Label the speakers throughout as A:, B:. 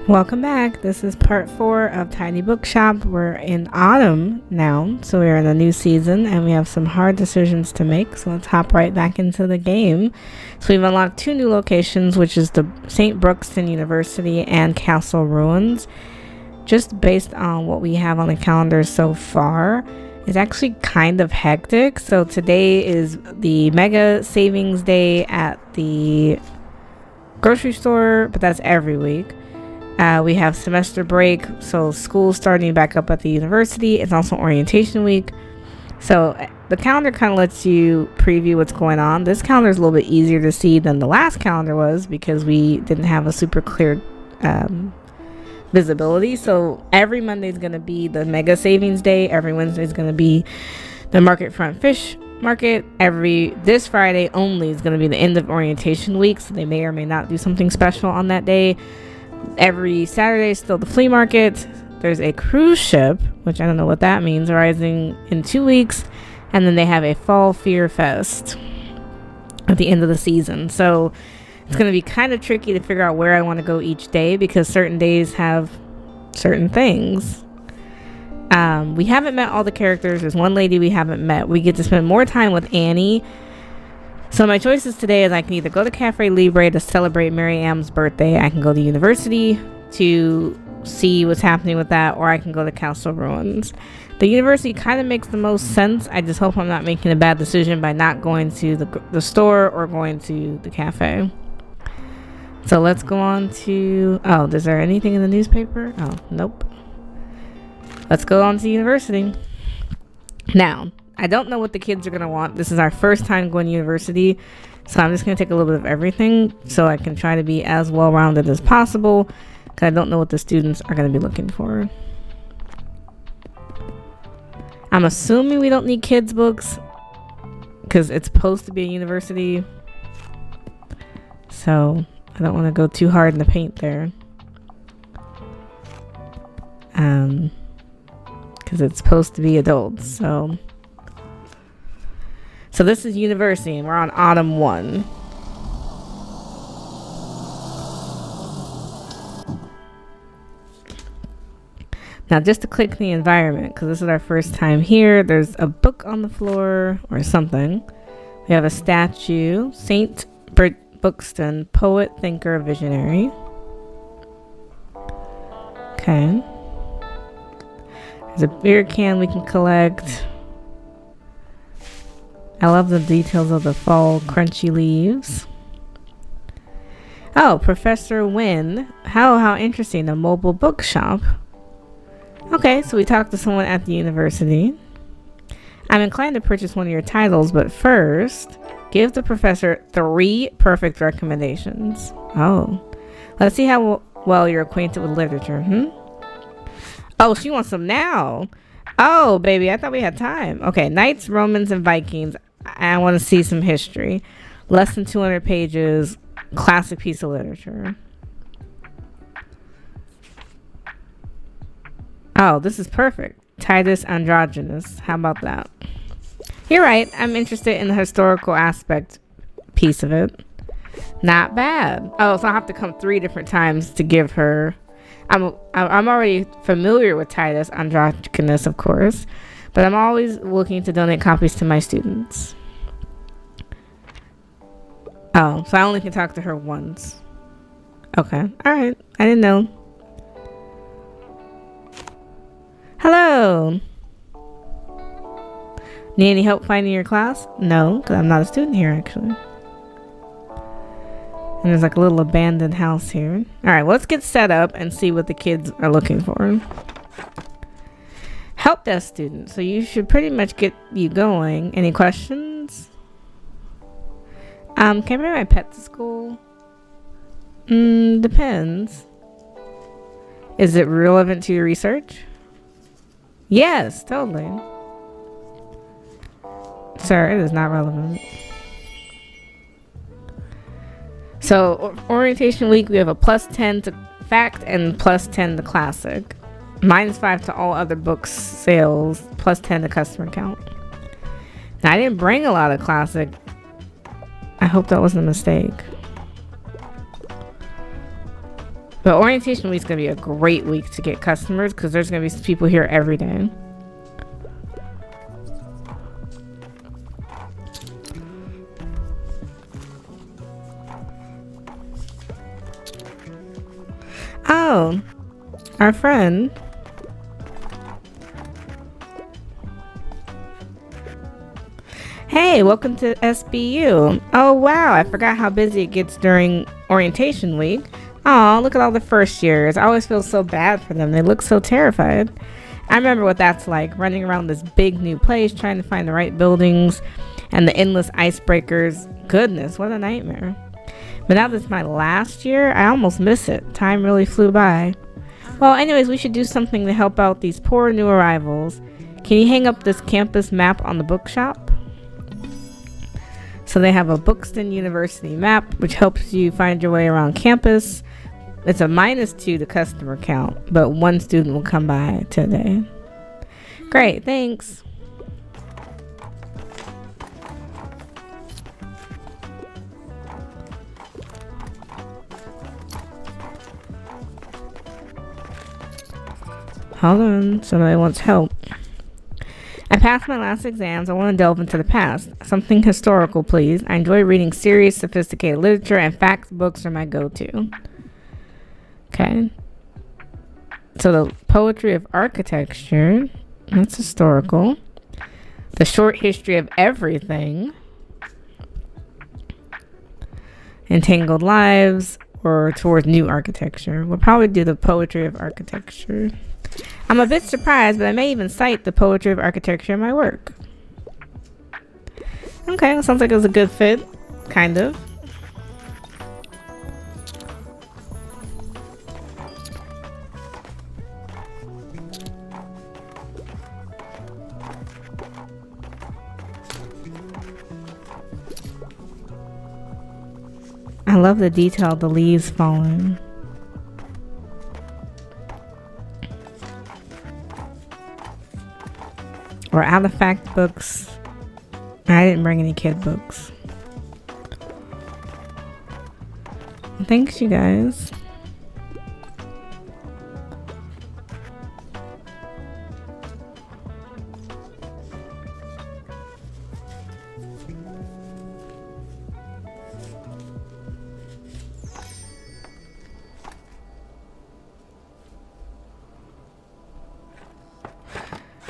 A: Welcome back. This is part 4 of Tiny Bookshop. We're in autumn now, so we're in a new season and we have some hard decisions to make. So let's hop right back into the game. So we've unlocked 2 new locations, which is the St. Brookston University and Castle Ruins. Just based on what we have on the calendar so far, it's actually kind of hectic. So today is the mega savings day at the grocery store, but that's every week. We have semester break, so school's starting back up at the university. It's also orientation week. So the calendar kind of lets you preview what's going on. This calendar is a little bit easier to see than the last calendar was because we didn't have a super clear visibility. So every Monday is going to be the mega savings day. Every Wednesday is going to be the market front fish market. This Friday only is going to be the end of orientation week, so they may or may not do something special on that day. Every Saturday is still the flea market. There's a cruise ship, which I don't know what that means, arriving in 2 weeks. And then they have a fall fear fest at the end of the season. So it's going to be kind of tricky to figure out where I want to go each day because certain days have certain things. We haven't met all the characters. There's one lady we haven't met. We get to spend more time with Annie. So my choices today is I can either go to Cafe Libre to celebrate Mary Ann's birthday. I can go to university to see what's happening with that, or I can go to Castle Ruins. The university kind of makes the most sense. I just hope I'm not making a bad decision by not going to the store or going to the cafe. So let's go on to... Oh, is there anything in the newspaper? Oh, nope. Let's go on to university. Now, I don't know what the kids are going to want. This is our first time going to university, so I'm just going to take a little bit of everything so I can try to be as well-rounded as possible because I don't know what the students are going to be looking for. I'm assuming we don't need kids' books because it's supposed to be a university, so I don't want to go too hard in the paint there. Because it's supposed to be adults, so this is university, and we're on autumn 1. Now, just to click the environment, because this is our first time here, there's a book on the floor, or something. We have a statue, St. Brookston, poet, thinker, visionary. Okay. There's a beer can we can collect. I love the details of the fall crunchy leaves. Oh, Professor Wynn. How interesting. A mobile bookshop. Okay, so we talked to someone at the university. I'm inclined to purchase one of your titles, but first, give the professor 3 perfect recommendations. Oh. Let's see how well you're acquainted with literature. Oh, she wants them now. Oh, baby, I thought we had time. Okay, Knights, Romans, and Vikings. I want to see some history. Less than 200 pages. Classic piece of literature. Oh, this is perfect. Titus Andronicus. How about that? You're right. I'm interested in the historical aspect piece of it. Not bad. Oh, so I'll have to come 3 different times to give her... I'm already familiar with Titus Andronicus, of course, but I'm always looking to donate copies to my students. Oh, so I only can talk to her once. Okay, all right. I didn't know. Hello. Need any help finding your class? No, because I'm not a student here, actually. And there's like a little abandoned house here. All right, well, let's get set up and see what the kids are looking for. Help desk student. So you should pretty much get you going. Any questions? Can I bring my pet to school? Depends. Is it relevant to your research? Yes, totally. Sir, it is not relevant. So, orientation week, we have a +10 to fact and +10 to classic. -5 to all other books sales, +10 to customer count. Now, I didn't bring a lot of classic. I hope that wasn't a mistake. But orientation week's gonna be a great week to get customers because there's gonna be people here every day. Oh, our friend. Hey, welcome to SBU. Oh wow, I forgot how busy it gets during orientation week. Oh, look at all the first years. I always feel so bad for them. They look so terrified. I remember what that's like, running around this big new place, trying to find the right buildings and the endless icebreakers. Goodness, what a nightmare. But now this is my last year, I almost miss it. Time really flew by. Well, anyways, we should do something to help out these poor new arrivals. Can you hang up this campus map on the bookshop? So they have a Bookston University map, which helps you find your way around campus. It's a -2 to customer count, but 1 student will come by today. Great, thanks. Hold on, somebody wants help. I passed my last exams. I want to delve into the past. Something historical, please. I enjoy reading serious, sophisticated literature, and facts books are my go-to. Okay. So the poetry of architecture, that's historical. The short history of everything. Entangled lives, or towards new architecture. We'll probably do the poetry of architecture. I'm a bit surprised, but I may even cite the poetry of architecture in my work. Okay, that sounds like it was a good fit. Kind of. I love the detail of the leaves falling. Or out of fact books. I didn't bring any kid books. Thanks, you guys.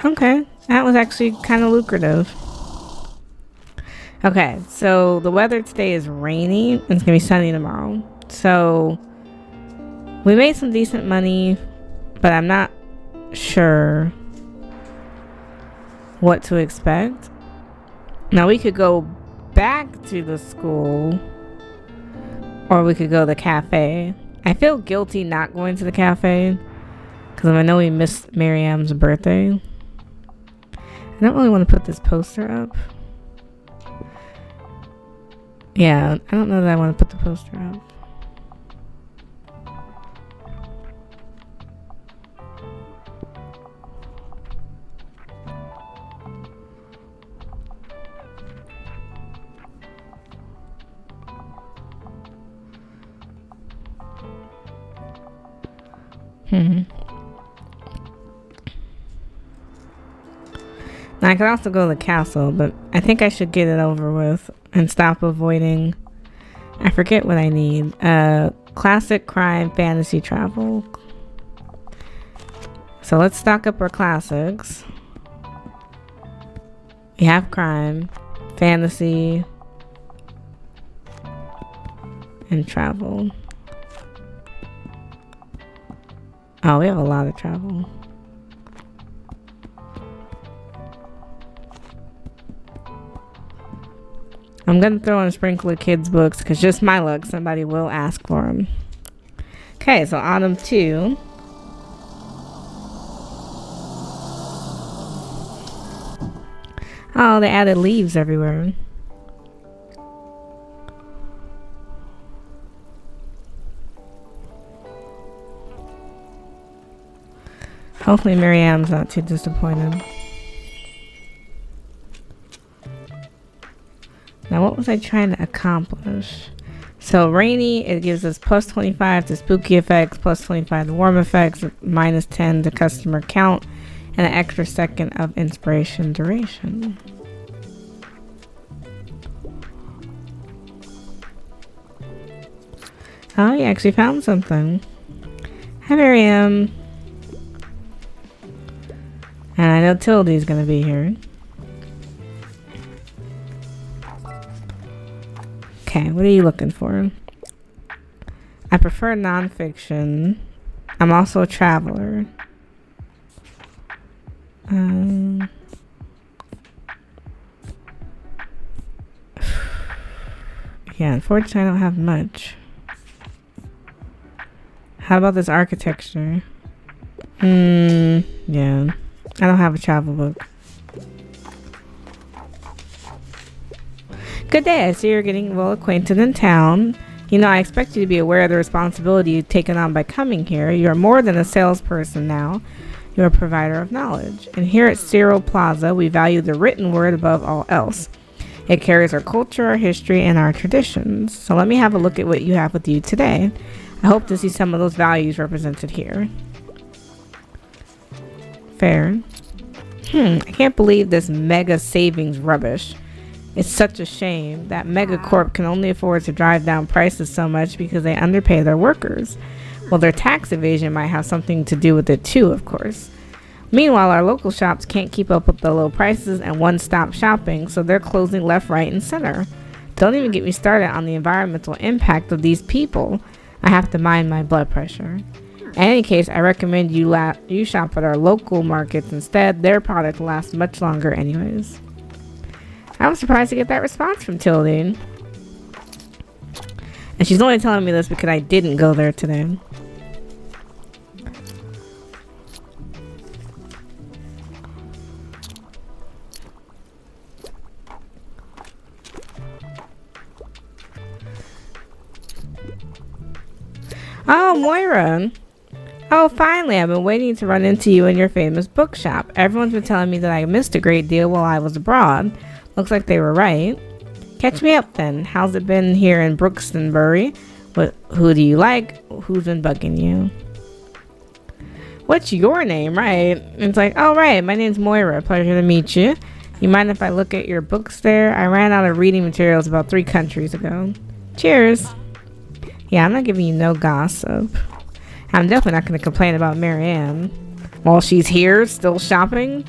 A: Okay, that was actually kind of lucrative. Okay, so the weather today is rainy. It's gonna be sunny tomorrow. So we made some decent money, but I'm not sure what to expect. Now we could go back to the school, or we could go to the cafe. I feel guilty not going to the cafe because I know we missed Miriam's birthday. I don't really want to put this poster up. Yeah, I don't know that I want to put the poster up. Now, I could also go to the castle, but I think I should get it over with and stop avoiding. I forget what I need. Classic, crime, fantasy, travel. So let's stock up our classics. We have crime, fantasy, and travel. Oh, we have a lot of travel. I'm going to throw in a sprinkle of kids' books because just my luck, somebody will ask for them. Okay, so Autumn 2. Oh, they added leaves everywhere. Hopefully Miriam's not too disappointed. Now, what was I trying to accomplish? So rainy, it gives us plus 25 to spooky effects, plus 25 to warm effects, minus 10 to customer count, and an extra second of inspiration duration. Oh, you actually found something. Hi, Miriam. And I know Tildy's gonna be here. Okay, what are you looking for? I prefer nonfiction. I'm also a traveler. Yeah, unfortunately I don't have much. How about this architecture? Yeah. I don't have a travel book. Good day. I see you're getting well acquainted in town. You know, I expect you to be aware of the responsibility you've taken on by coming here. You're more than a salesperson now. You're a provider of knowledge. And here at Cyril Plaza, we value the written word above all else. It carries our culture, our history, and our traditions. So let me have a look at what you have with you today. I hope to see some of those values represented here. Fair. I can't believe this mega savings rubbish. It's such a shame that Megacorp can only afford to drive down prices so much because they underpay their workers. Well, their tax evasion might have something to do with it too, of course. Meanwhile, our local shops can't keep up with the low prices and one-stop shopping, so they're closing left, right, and center. Don't even get me started on the environmental impact of these people. I have to mind my blood pressure. In any case, I recommend you shop at our local markets instead. Their product lasts much longer anyways. I was surprised to get that response from Tildy. And she's only telling me this because I didn't go there today. Oh, Moira. Oh, finally, I've been waiting to run into you in your famous bookshop. Everyone's been telling me that I missed a great deal while I was abroad. Looks like they were right. Catch me up then. How's it been here in Brookstonbury? Who do you like? Who's been bugging you? What's your name, right? It's like, oh, right, my name's Moira. Pleasure to meet you. You mind if I look at your books there? I ran out of reading materials about 3 countries ago. Cheers. Yeah, I'm not giving you no gossip. I'm definitely not going to complain about Marianne while she's here still shopping.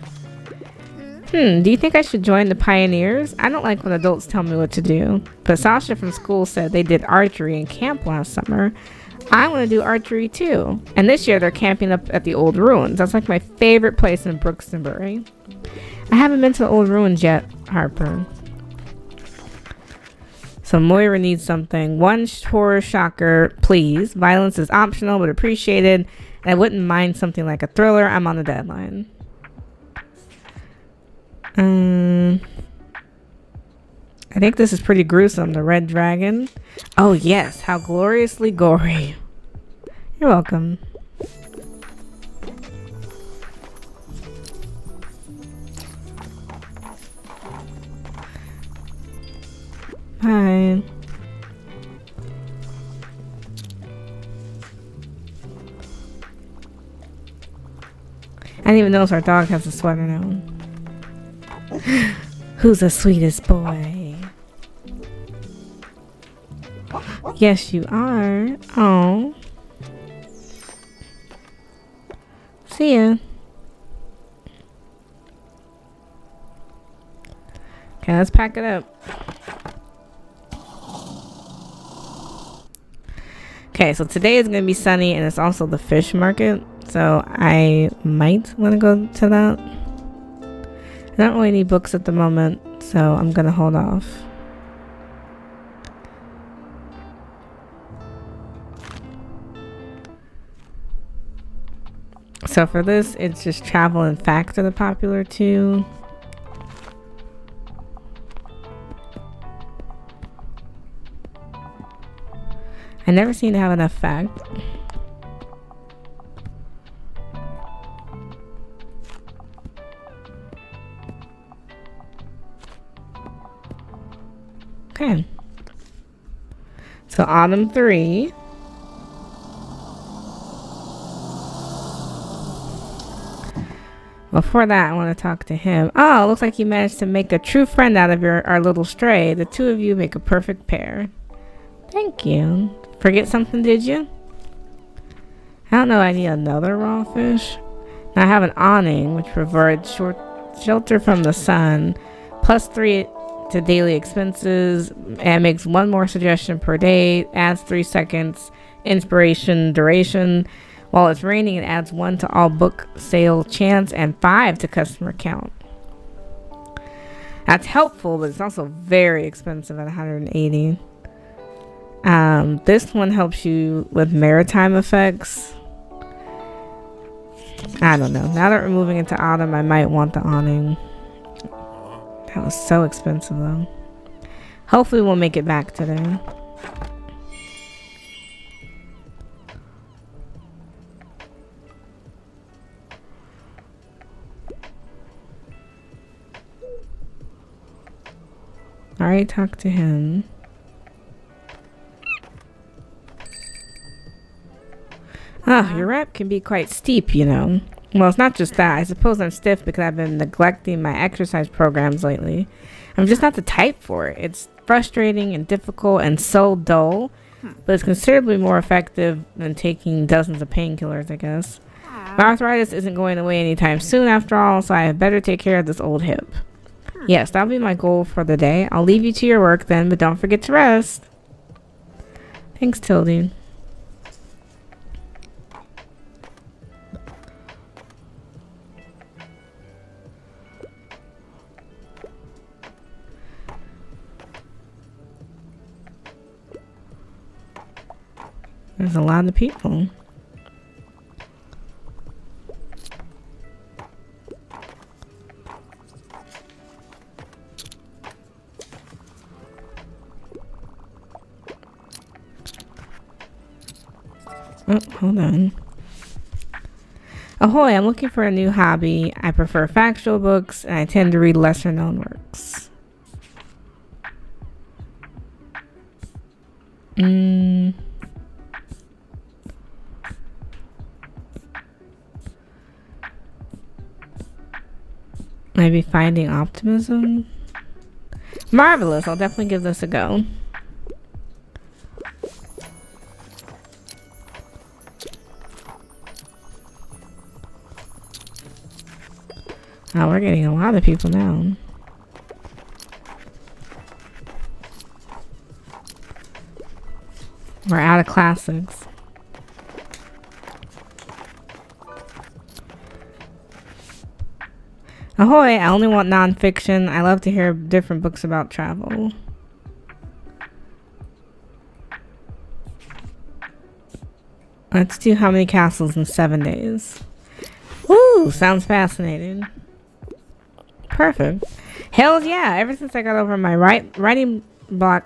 A: Do you think I should join the Pioneers? I don't like when adults tell me what to do. But Sasha from school said they did archery in camp last summer. I want to do archery too. And this year they're camping up at the old ruins. That's like my favorite place in Brookstonbury. I haven't been to the old ruins yet, Harper. So Moira needs something. One horror shocker, please. Violence is optional but appreciated. And I wouldn't mind something like a thriller. I'm on the deadline. I think this is pretty gruesome. The Red Dragon. Oh yes, how gloriously gory. You're welcome. Hi. I didn't even notice our dog has a sweater now. Who's the sweetest boy? Yes, you are. Oh. See ya. Okay, let's pack it up. Okay, so today is going to be sunny and it's also the fish market. So I might want to go to that. I don't really need books at the moment, so I'm going to hold off. So for this, it's just travel and facts are the popular too. I never seem to have enough fact. Okay. So Autumn 3. Before that, I want to talk to him. Oh, looks like you managed to make a true friend out of our little stray. The two of you make a perfect pair. Thank you. Forget something, did you? I don't know. I need another raw fish. Now I have an awning, which provides shelter from the sun, +3 to daily expenses, and makes one more suggestion per day, adds 3 seconds, inspiration, duration. While it's raining, it adds 1 to all book sale chance and 5 to customer count. That's helpful, but it's also very expensive at $180. This one helps you with maritime effects. I don't know. Now that we're moving into autumn, I might want the awning. That was so expensive, though. Hopefully, we'll make it back today. Alright, talk to him. Your ramp can be quite steep, you know. Well, it's not just that. I suppose I'm stiff because I've been neglecting my exercise programs lately. I'm just not the type for it. It's frustrating and difficult and so dull, but it's considerably more effective than taking dozens of painkillers, I guess. My arthritis isn't going away anytime soon after all, so I had better take care of this old hip. Yes, that'll be my goal for the day. I'll leave you to your work then, but don't forget to rest. Thanks, Tildy. There's a lot of people. Oh, hold on. Ahoy, I'm looking for a new hobby. I prefer factual books, and I tend to read lesser known works. Maybe Finding Optimism? Marvelous, I'll definitely give this a go. Oh, we're getting a lot of people now. We're out of classics. Ahoy, I only want nonfiction. I love to hear different books about travel. Let's do How Many Castles in 7 Days. Woo, sounds fascinating. Perfect. Hells yeah, ever since I got over my writing block,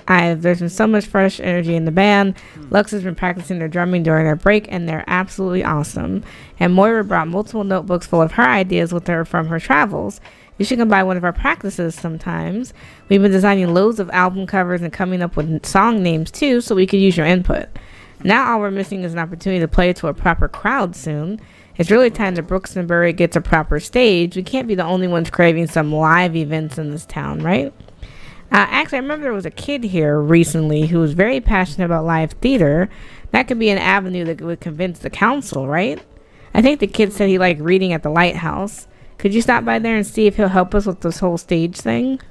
A: there's been so much fresh energy in the band. Lux has been practicing their drumming during their break, and they're absolutely awesome. And Moira brought multiple notebooks full of her ideas with her from her travels. You should come by one of our practices sometimes. We've been designing loads of album covers and coming up with song names too, so we could use your input. Now all we're missing is an opportunity to play to a proper crowd soon. It's really time that Brooksonbury gets a proper stage. We can't be the only ones craving some live events in this town, right? Actually, I remember there was a kid here recently who was very passionate about live theater. That could be an avenue that would convince the council, right? I think the kid said he liked reading at the lighthouse. Could you stop by there and see if he'll help us with this whole stage thing?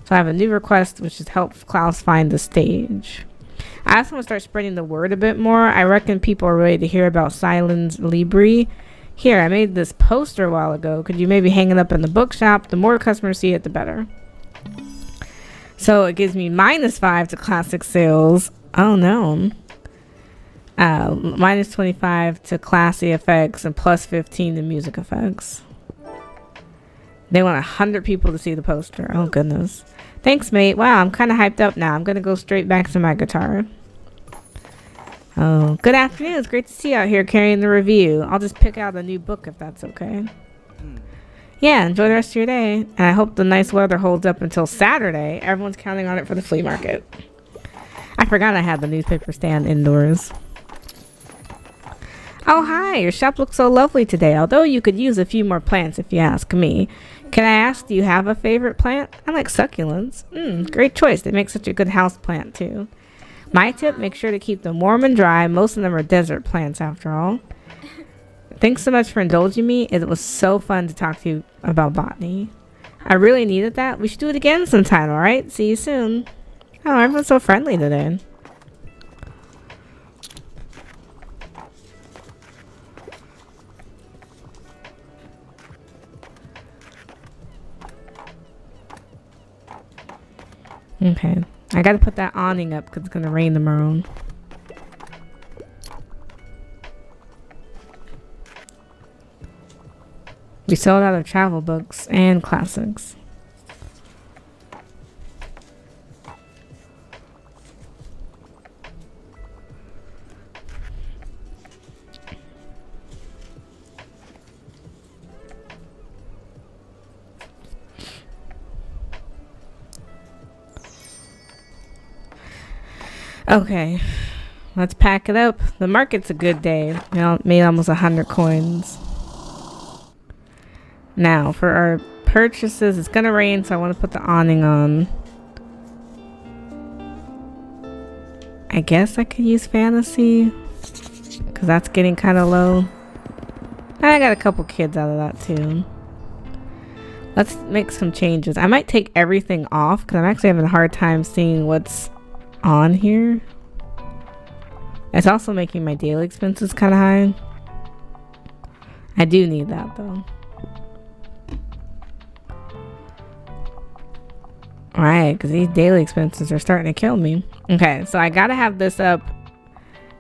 A: So I have a new request, which is help Klaus find the stage. I also want to start spreading the word a bit more. I reckon people are ready to hear about Silence Libri. Here, I made this poster a while ago. Could you maybe hang it up in the bookshop? The more customers see it, the better. So it gives me -5 to classic sales. Oh no. -25 to classy effects and +15 to music effects. They want 100 people to see the poster. Oh goodness. Thanks, mate. Wow, I'm kind of hyped up now. I'm going to go straight back to my guitar. Oh, good afternoon. It's great to see you out here carrying the review. I'll just pick out a new book if that's okay. Yeah, enjoy the rest of your day. And I hope the nice weather holds up until Saturday. Everyone's counting on it for the flea market. I forgot I had the newspaper stand indoors. Oh, hi. Your shop looks so lovely today, although you could use a few more plants if you ask me. Can I ask, do you have a favorite plant? I like succulents. Great choice. They make such a good house plant, too. My tip, make sure to keep them warm and dry. Most of them are desert plants, after all. Thanks so much for indulging me. It was so fun to talk to you about botany. I really needed that. We should do it again sometime, alright? See you soon. Oh, everyone's so friendly today. Okay. I gotta put that awning up because it's gonna rain tomorrow. We sold out of travel books and classics. Okay, let's pack it up. The market's a good day. We made almost 100 coins. Now, for our purchases, it's gonna rain, so I want to put the awning on. I guess I could use fantasy, because that's getting kind of low. I got a couple kids out of that, too. Let's make some changes. I might take everything off, because I'm actually having a hard time seeing what's on here. It's also making my daily expenses kind of high. I do need that, though. Alright, because these daily expenses are starting to kill me. Okay, so I gotta have this up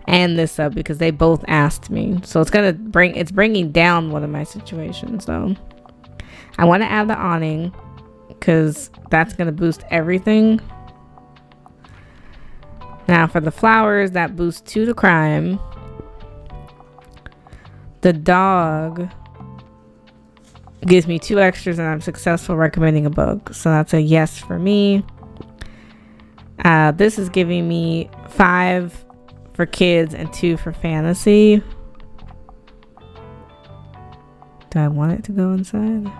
A: and this up because they both asked me. So it's bringing down one of my situations, though. I want to add the awning because that's gonna boost everything. Now for the flowers, that boosts 2 to crime. The dog gives me 2 extras and I'm successful recommending a book. So that's a yes for me. This is giving me 5 for kids and 2 for fantasy. Do I want it to go inside?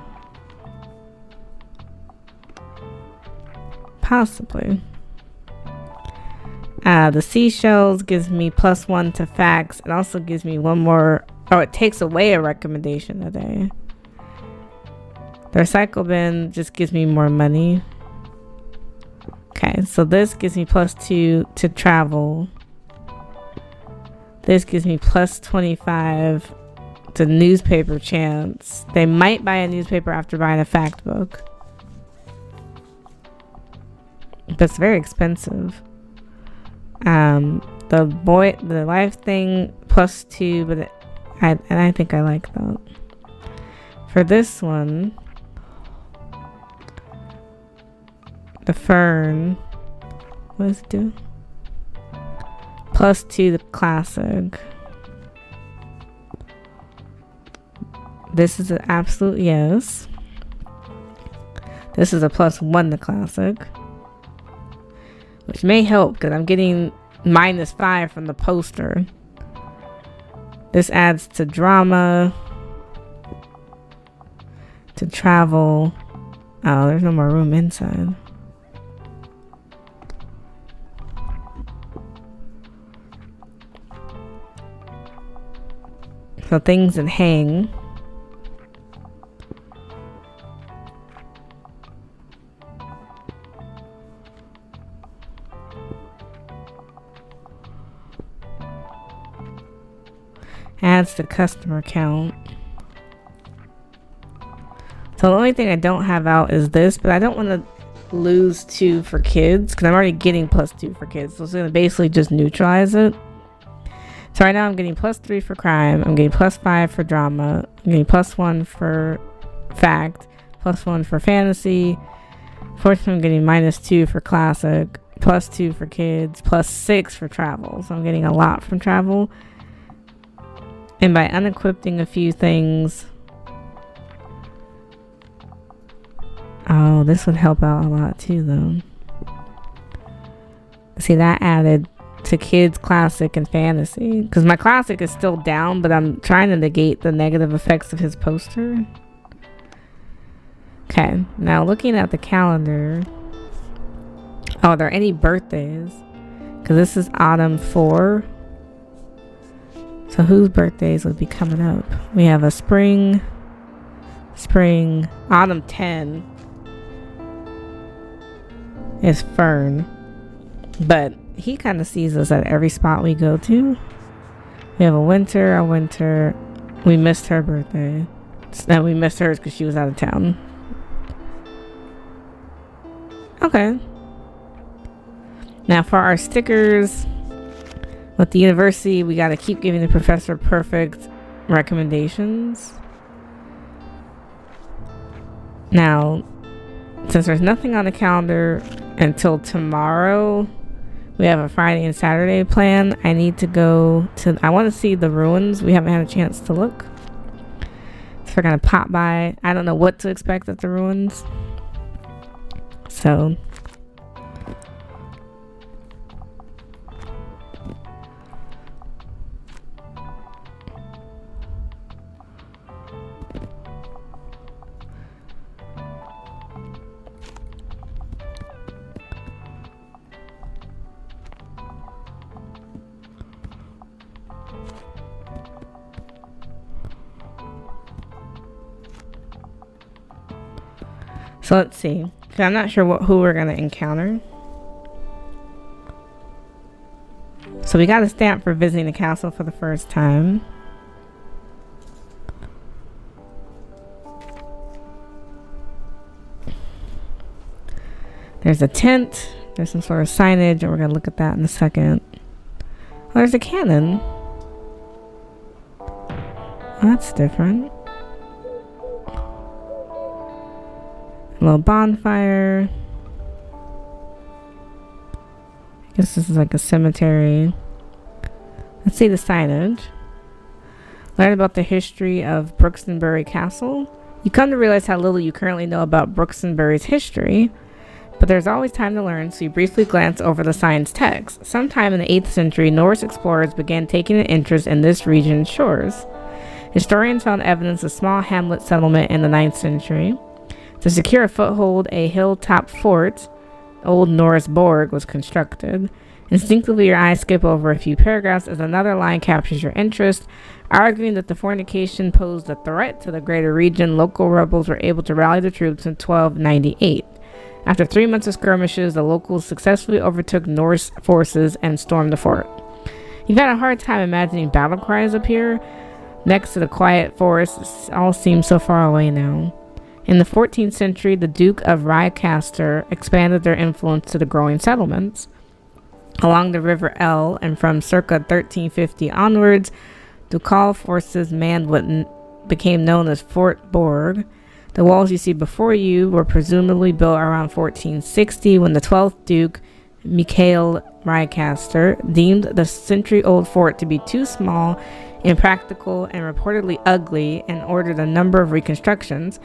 A: Possibly. The seashells gives me +1 to facts. It also gives me 1 more. Oh, it takes away a recommendation a day. The recycle bin just gives me more money. Okay, so this gives me +2 to travel. This gives me +25 to newspaper chance. They might buy a newspaper after buying a fact book. But it's very expensive. The life thing +2, but I think I like that. For this one, the fern, what does it do? +2 the classic. This is an absolute yes. This is a +1 the classic, which may help because I'm getting -5 from the poster. This adds to drama, to travel. Oh, there's no more room inside. So things that hang. Adds to customer count. So the only thing I don't have out is this, but I don't want to lose 2 for kids because I'm already getting +2 for kids. So it's going to basically just neutralize it. So right now I'm getting +3 for crime. I'm getting +5 for drama. I'm getting +1 for fact. +1 for fantasy. Fortunately, I'm getting -2 for classic. +2 for kids. +6 for travel. So I'm getting a lot from travel. And by unequipping a few things, oh, this would help out a lot too, though. See, that added to kids classic and fantasy, because my classic is still down, but I'm trying to negate the negative effects of his poster. Okay, now looking at the calendar. Oh, are there any birthdays? Because this is autumn 4. So whose birthdays would be coming up? We have a spring, autumn 10 is Fern. But he kind of sees us at every spot we go to. We have a winter. We missed her birthday. And we missed hers because she was out of town. Okay. Now for our stickers with the university, we got to keep giving the professor perfect recommendations. Now, since there's nothing on the calendar until tomorrow, we have a Friday and Saturday plan. I need to go to, I want to see the ruins. We haven't had a chance to look. So we're going to pop by. I don't know what to expect at the ruins. So let's see. I'm not sure who we're going to encounter. So we got a stamp for visiting the castle for the first time. There's a tent. There's some sort of signage, and we're going to look at that in a second. Oh, there's a cannon. Oh, that's different. A little bonfire. I guess this is like a cemetery. Let's see the signage. Learn about the history of Brooksonbury Castle. You come to realize how little you currently know about Brooksonbury's history, but there's always time to learn, so you briefly glance over the sign's text. Sometime in the 8th century, Norse explorers began taking an interest in this region's shores. Historians found evidence of a small hamlet settlement in the 9th century. To secure a foothold, a hilltop fort, Old Norse Borg, was constructed. Instinctively, your eyes skip over a few paragraphs as another line captures your interest. Arguing that the fortification posed a threat to the greater region, local rebels were able to rally the troops in 1298. After 3 months of skirmishes, the locals successfully overtook Norse forces and stormed the fort. You've had a hard time imagining battle cries up here. Next to the quiet forests, all seem so far away now. In the 14th century, the Duke of Rhymcaster expanded their influence to the growing settlements. Along the River El, and from circa 1350 onwards, ducal forces manned what became known as Fort Borg. The walls you see before you were presumably built around 1460 when the 12th Duke, Mikael Rhymcaster, deemed the century-old fort to be too small, impractical, and reportedly ugly, and ordered a number of reconstructions.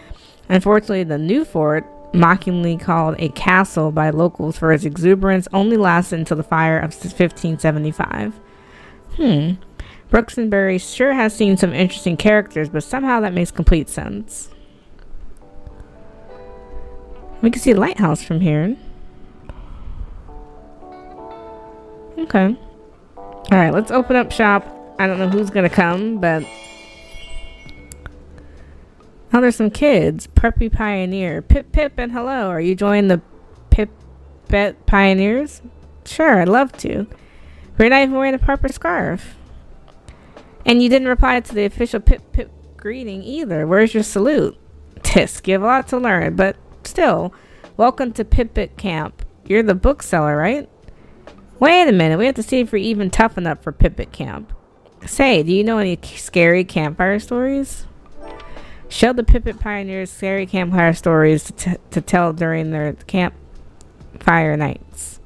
A: Unfortunately, the new fort, mockingly called a castle by locals for its exuberance, only lasted until the fire of 1575. Brooksonbury sure has seen some interesting characters, but somehow that makes complete sense. We can see a lighthouse from here. Okay. Alright, let's open up shop. I don't know who's gonna come, but... Oh, there's some kids. Preppy Pioneer. Pip Pip and hello. Are you joining the Pip-Bet Pioneers? Sure, I'd love to. But you're not even wearing a proper scarf. And you didn't reply to the official Pip Pip greeting either. Where's your salute? Tisk, you have a lot to learn, but still, welcome to Pip-Bet Camp. You're the bookseller, right? Wait a minute, we have to see if you're even tough enough for Pip-Bet Camp. Say, do you know any scary campfire stories? Show the Pip-Bet Pioneers scary campfire stories to tell during their campfire nights.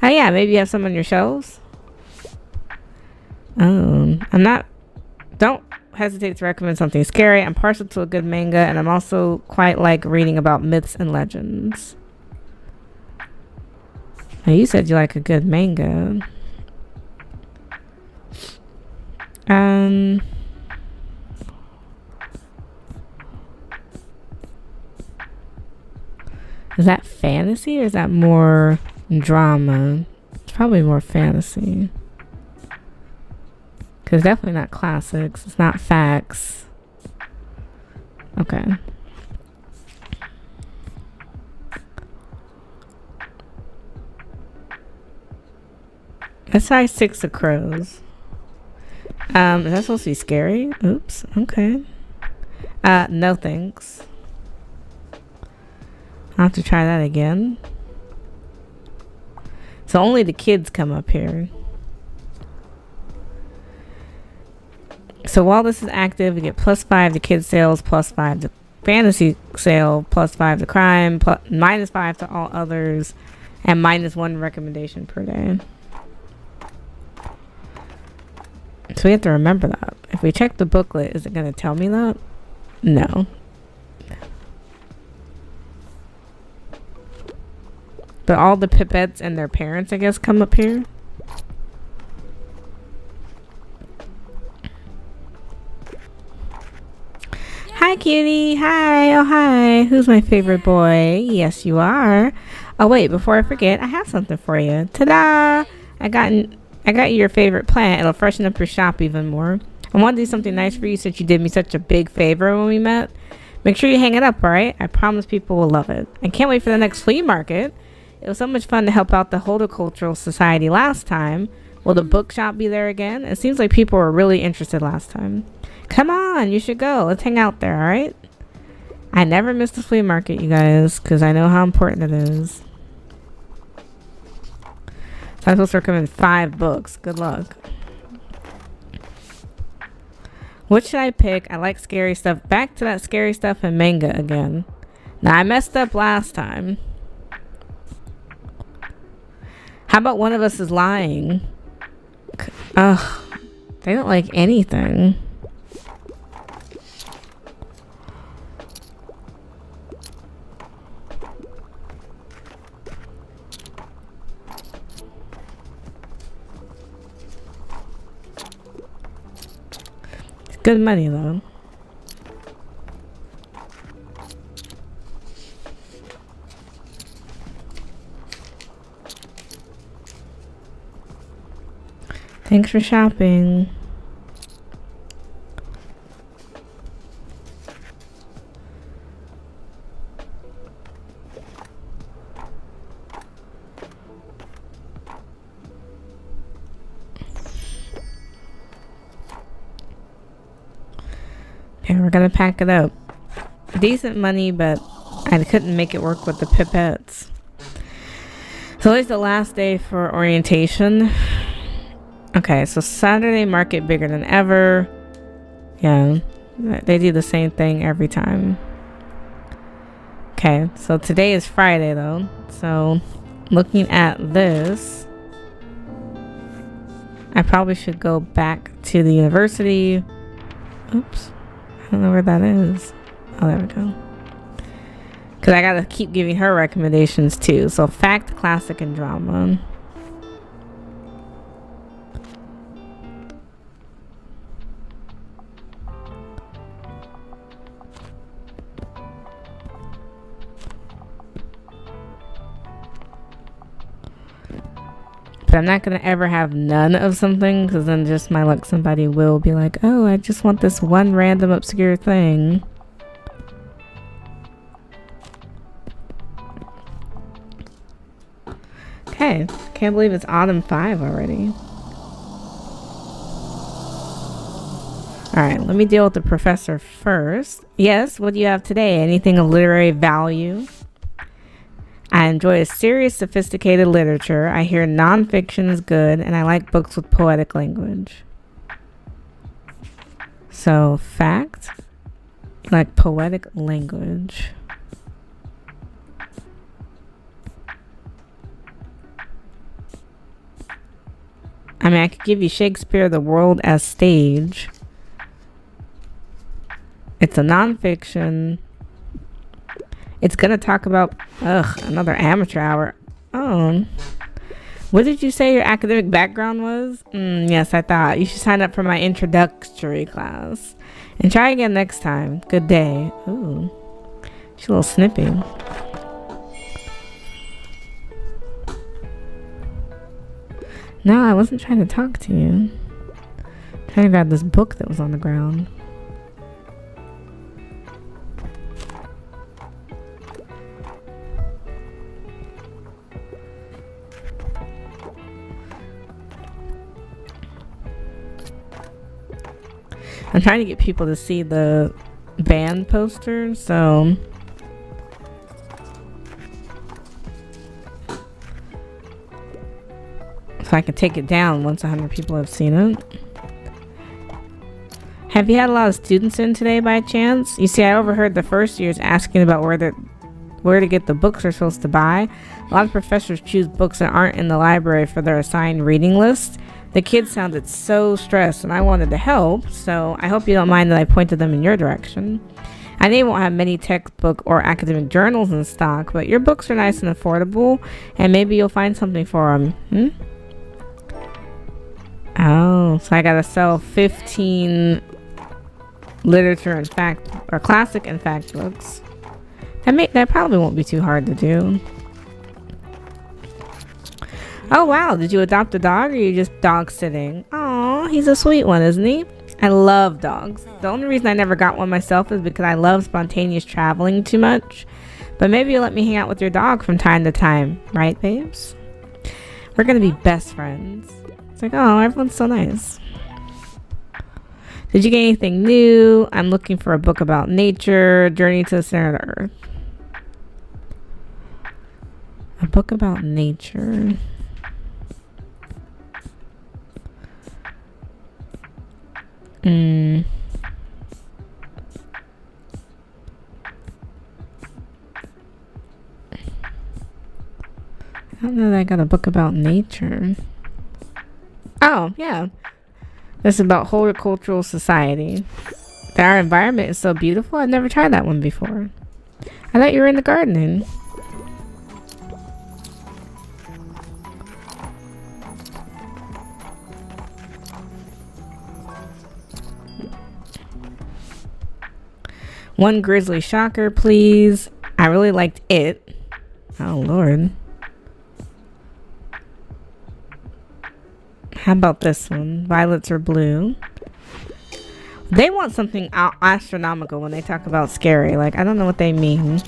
A: Oh yeah, maybe you have some on your shelves? Don't hesitate to recommend something scary. I'm partial to a good manga, and I'm also quite like reading about myths and legends. Now, you said you like a good manga. Is that fantasy or is that more drama? It's probably more fantasy. Because definitely not classics. It's not facts. Okay. That's size 6 of Crows. Is that supposed to be scary? Oops. Okay. No thanks. I'll have to try that again. So only the kids come up here. So while this is active, we get +5 to kids sales, +5 to fantasy sale, +5 to crime, -5 to all others, and -1 recommendation per day. So we have to remember that. If we check the booklet, is it going to tell me that? No. But all the pipettes and their parents, I guess, come up here. Hi, cutie. Hi. Oh, hi. Who's my favorite boy? Yes, you are. Oh, wait. Before I forget, I have something for you. Ta-da! I got you your favorite plant. It'll freshen up your shop even more. I want to do something nice for you since you did me such a big favor when we met. Make sure you hang it up, alright? I promise people will love it. I can't wait for the next flea market. It was so much fun to help out the Horticultural Society last time. Will the bookshop be there again? It seems like people were really interested last time. Come on, you should go. Let's hang out there, alright? I never miss the flea market, you guys, because I know how important it is. So I'm supposed to recommend 5 books. Good luck. What should I pick? I like scary stuff. Back to that scary stuff and manga again. Now, I messed up last time. How about One of Us is Lying? Ugh. They don't like anything. Good money though. Thanks for shopping. Okay, we're gonna pack it up. Decent money, but I couldn't make it work with the pipettes. So it's the last day for orientation. Okay, so Saturday market bigger than ever. Yeah, they do the same thing every time. Okay, so today is Friday though. So looking at this, I probably should go back to the university. Oops. I don't know where that is. Oh, there we go. Because I gotta keep giving her recommendations too. So fact, classic, and drama. But I'm not gonna ever have none of something, because then just my luck, somebody will be like, oh, I just want this one random obscure thing. Okay, can't believe it's autumn 5 already. Alright, let me deal with the professor first. Yes, what do you have today? Anything of literary value? I enjoy a serious, sophisticated literature. I hear nonfiction is good, and I like books with poetic language. So, fact, like poetic language. I mean, I could give you Shakespeare, The World as Stage. It's a nonfiction. It's gonna talk about another amateur hour. Oh, What did you say your academic background was? Yes, I thought. You should sign up for my introductory class. And try again next time. Good day. Ooh. She's a little snippy. No, I wasn't trying to talk to you. I'm trying to grab this book that was on the ground. I'm trying to get people to see the band poster, so I can take it down once 100 people have seen it. Have you had a lot of students in today by chance? You see, I overheard the first years asking about where to get the books they're supposed to buy. A lot of professors choose books that aren't in the library for their assigned reading list. The kids sounded so stressed and I wanted to help, so I hope you don't mind that I pointed them in your direction. I know you won't have many textbook or academic journals in stock, but your books are nice and affordable, and maybe you'll find something for them. Oh, so I gotta sell 15 literature and fact, or classic and fact books. That probably won't be too hard to do. Oh wow, did you adopt a dog or are you just dog sitting? Aw, he's a sweet one, isn't he? I love dogs. The only reason I never got one myself is because I love spontaneous traveling too much. But maybe you'll let me hang out with your dog from time to time, right, babes? We're gonna be best friends. It's like, oh, everyone's so nice. Did you get anything new? I'm looking for a book about nature, Journey to the Center of the Earth. A book about nature. I don't know that I got a book about nature. Oh, yeah. This is about horticultural society. Our environment is so beautiful. I've never tried that one before. I thought you were into gardening. One grizzly shocker, please. I really liked it. Oh, Lord. How about this one? Violets are blue. They want something astronomical when they talk about scary. Like, I don't know what they mean.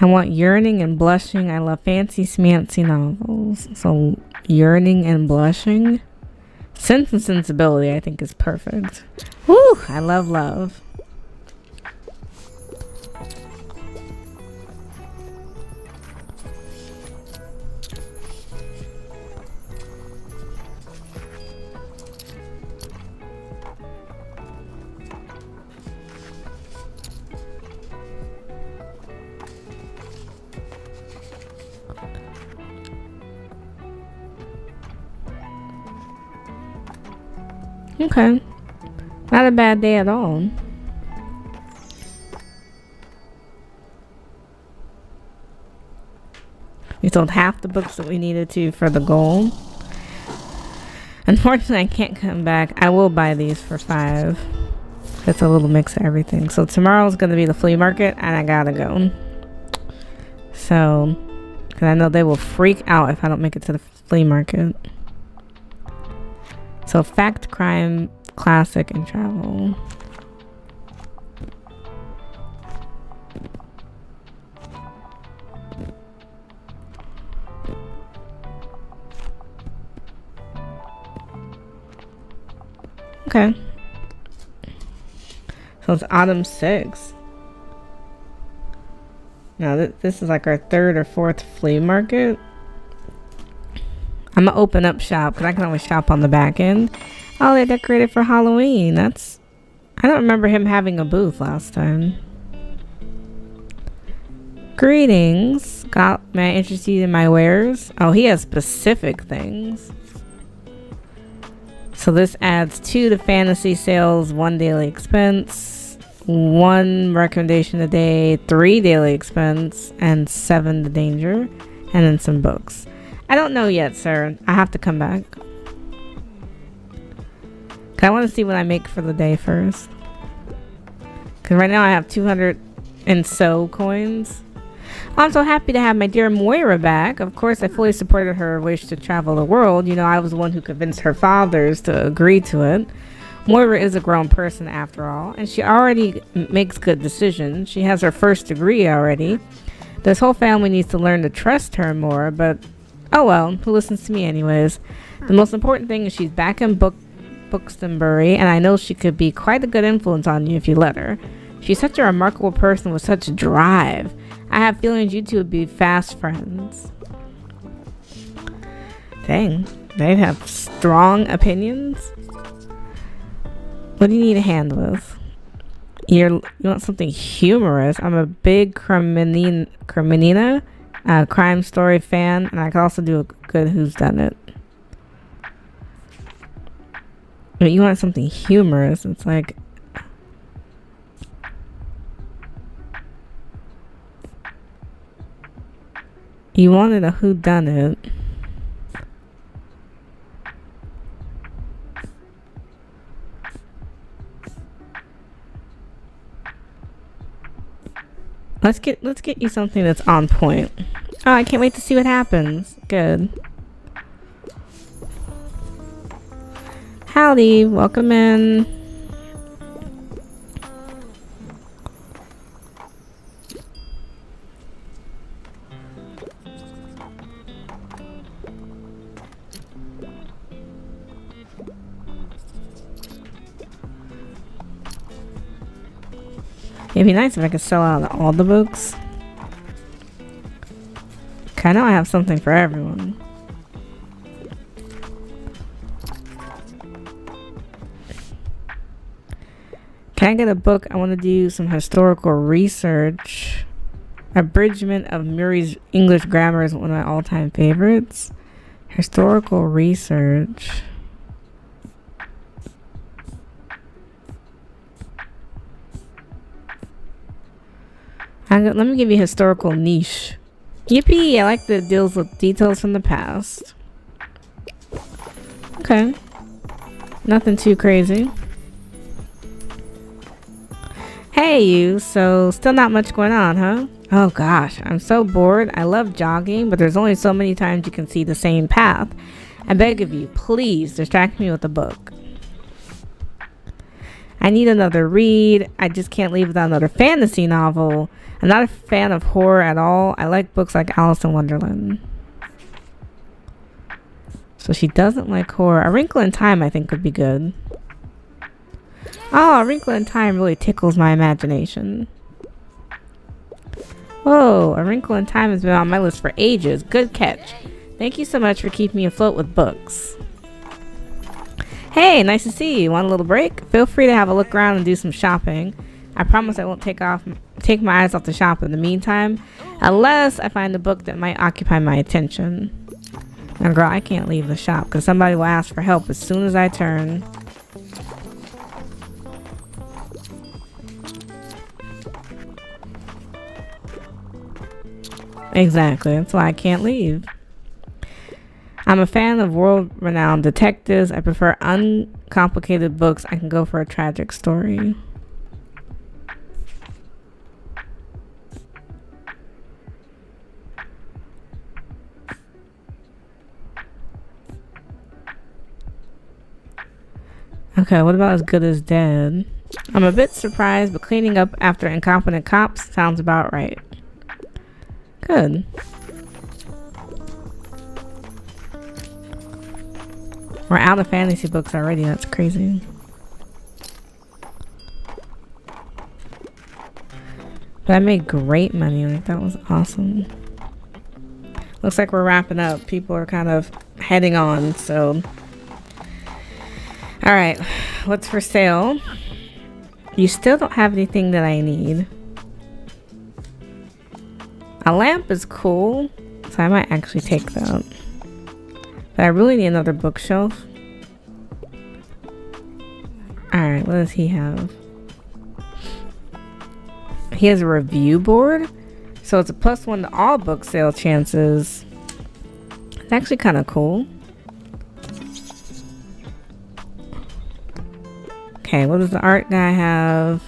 A: I want yearning and blushing. I love fancy smancy novels. So yearning and blushing. Sense and Sensibility I think is perfect. Woo! I love love. Okay. Not a bad day at all. We sold half the books that we needed to for the goal. Unfortunately, I can't come back. I will buy these for $5. It's a little mix of everything. So tomorrow's going to be the flea market and I gotta go. So, because I know they will freak out if I don't make it to the flea market. So fact, crime, classic, and travel. Okay. So it's autumn 6. Now this is like our 3rd or 4th flea market. I'm gonna open up shop because I can always shop on the back end. Oh, they decorated for Halloween. I don't remember him having a booth last time. Greetings. May I interest you in my wares? Oh, he has specific things. So this adds 2 to fantasy sales, 1 daily expense, 1 recommendation a day, 3 daily expense, and 7 to danger, and then some books. I don't know yet, sir. I have to come back. I want to see what I make for the day first. Because right now I have 200 and so coins. I'm so happy to have my dear Moira back. Of course, I fully supported her wish to travel the world. You know, I was the one who convinced her fathers to agree to it. Moira is a grown person after all, and she already makes good decisions. She has her first degree already. This whole family needs to learn to trust her more, but oh well, who listens to me anyways? The most important thing is she's back in Buxtonbury, and I know she could be quite a good influence on you if you let her. She's such a remarkable person with such drive. I have feelings you two would be fast friends. Dang, they have strong opinions. What do you need a hand with? You want something humorous? I'm a big crime story fan, and I can also do a good whodunit. But you want something humorous? It's like. You wanted a whodunit. Let's get you something that's on point. Oh, I can't wait to see what happens. Good. Howdy, welcome in. It'd be nice if I could sell out all the books. Okay, I know I have something for everyone. Can I get a book? I want to do some historical research. Abridgment of Murray's English grammar is one of my all-time favorites. Historical research. Let me give you historical niche. Yippee! I like the deals with details from the past. Okay. Nothing too crazy. Hey you, so still not much going on, huh? Oh gosh, I'm so bored. I love jogging, but there's only so many times you can see the same path. I beg of you, please distract me with a book. I need another read. I just can't leave without another fantasy novel. I'm not a fan of horror at all. I like books like Alice in Wonderland. So she doesn't like horror. A Wrinkle in Time I think would be good. Oh, A Wrinkle in Time really tickles my imagination. Whoa, A Wrinkle in Time has been on my list for ages. Good catch. Thank you so much for keeping me afloat with books. Hey, nice to see you. Want a little break? Feel free to have a look around and do some shopping. I promise I won't take my eyes off the shop in the meantime, unless I find a book that might occupy my attention. Now, girl, I can't leave the shop because somebody will ask for help as soon as I turn. Exactly, that's why I can't leave. I'm a fan of world-renowned detectives. I prefer uncomplicated books. I can go for a tragic story. Okay, what about As Good as Dead? I'm a bit surprised, but cleaning up after incompetent cops sounds about right. Good. We're out of fantasy books already. That's crazy. But I made great money. Like, that was awesome. Looks like we're wrapping up. People are kind of heading on, so... Alright, what's for sale? You still don't have anything that I need. A lamp is cool, so I might actually take that. But I really need another bookshelf. Alright, what does he have? He has a review board. So it's a +1 to all book sale chances. It's actually kind of cool. Okay, what does the art guy have?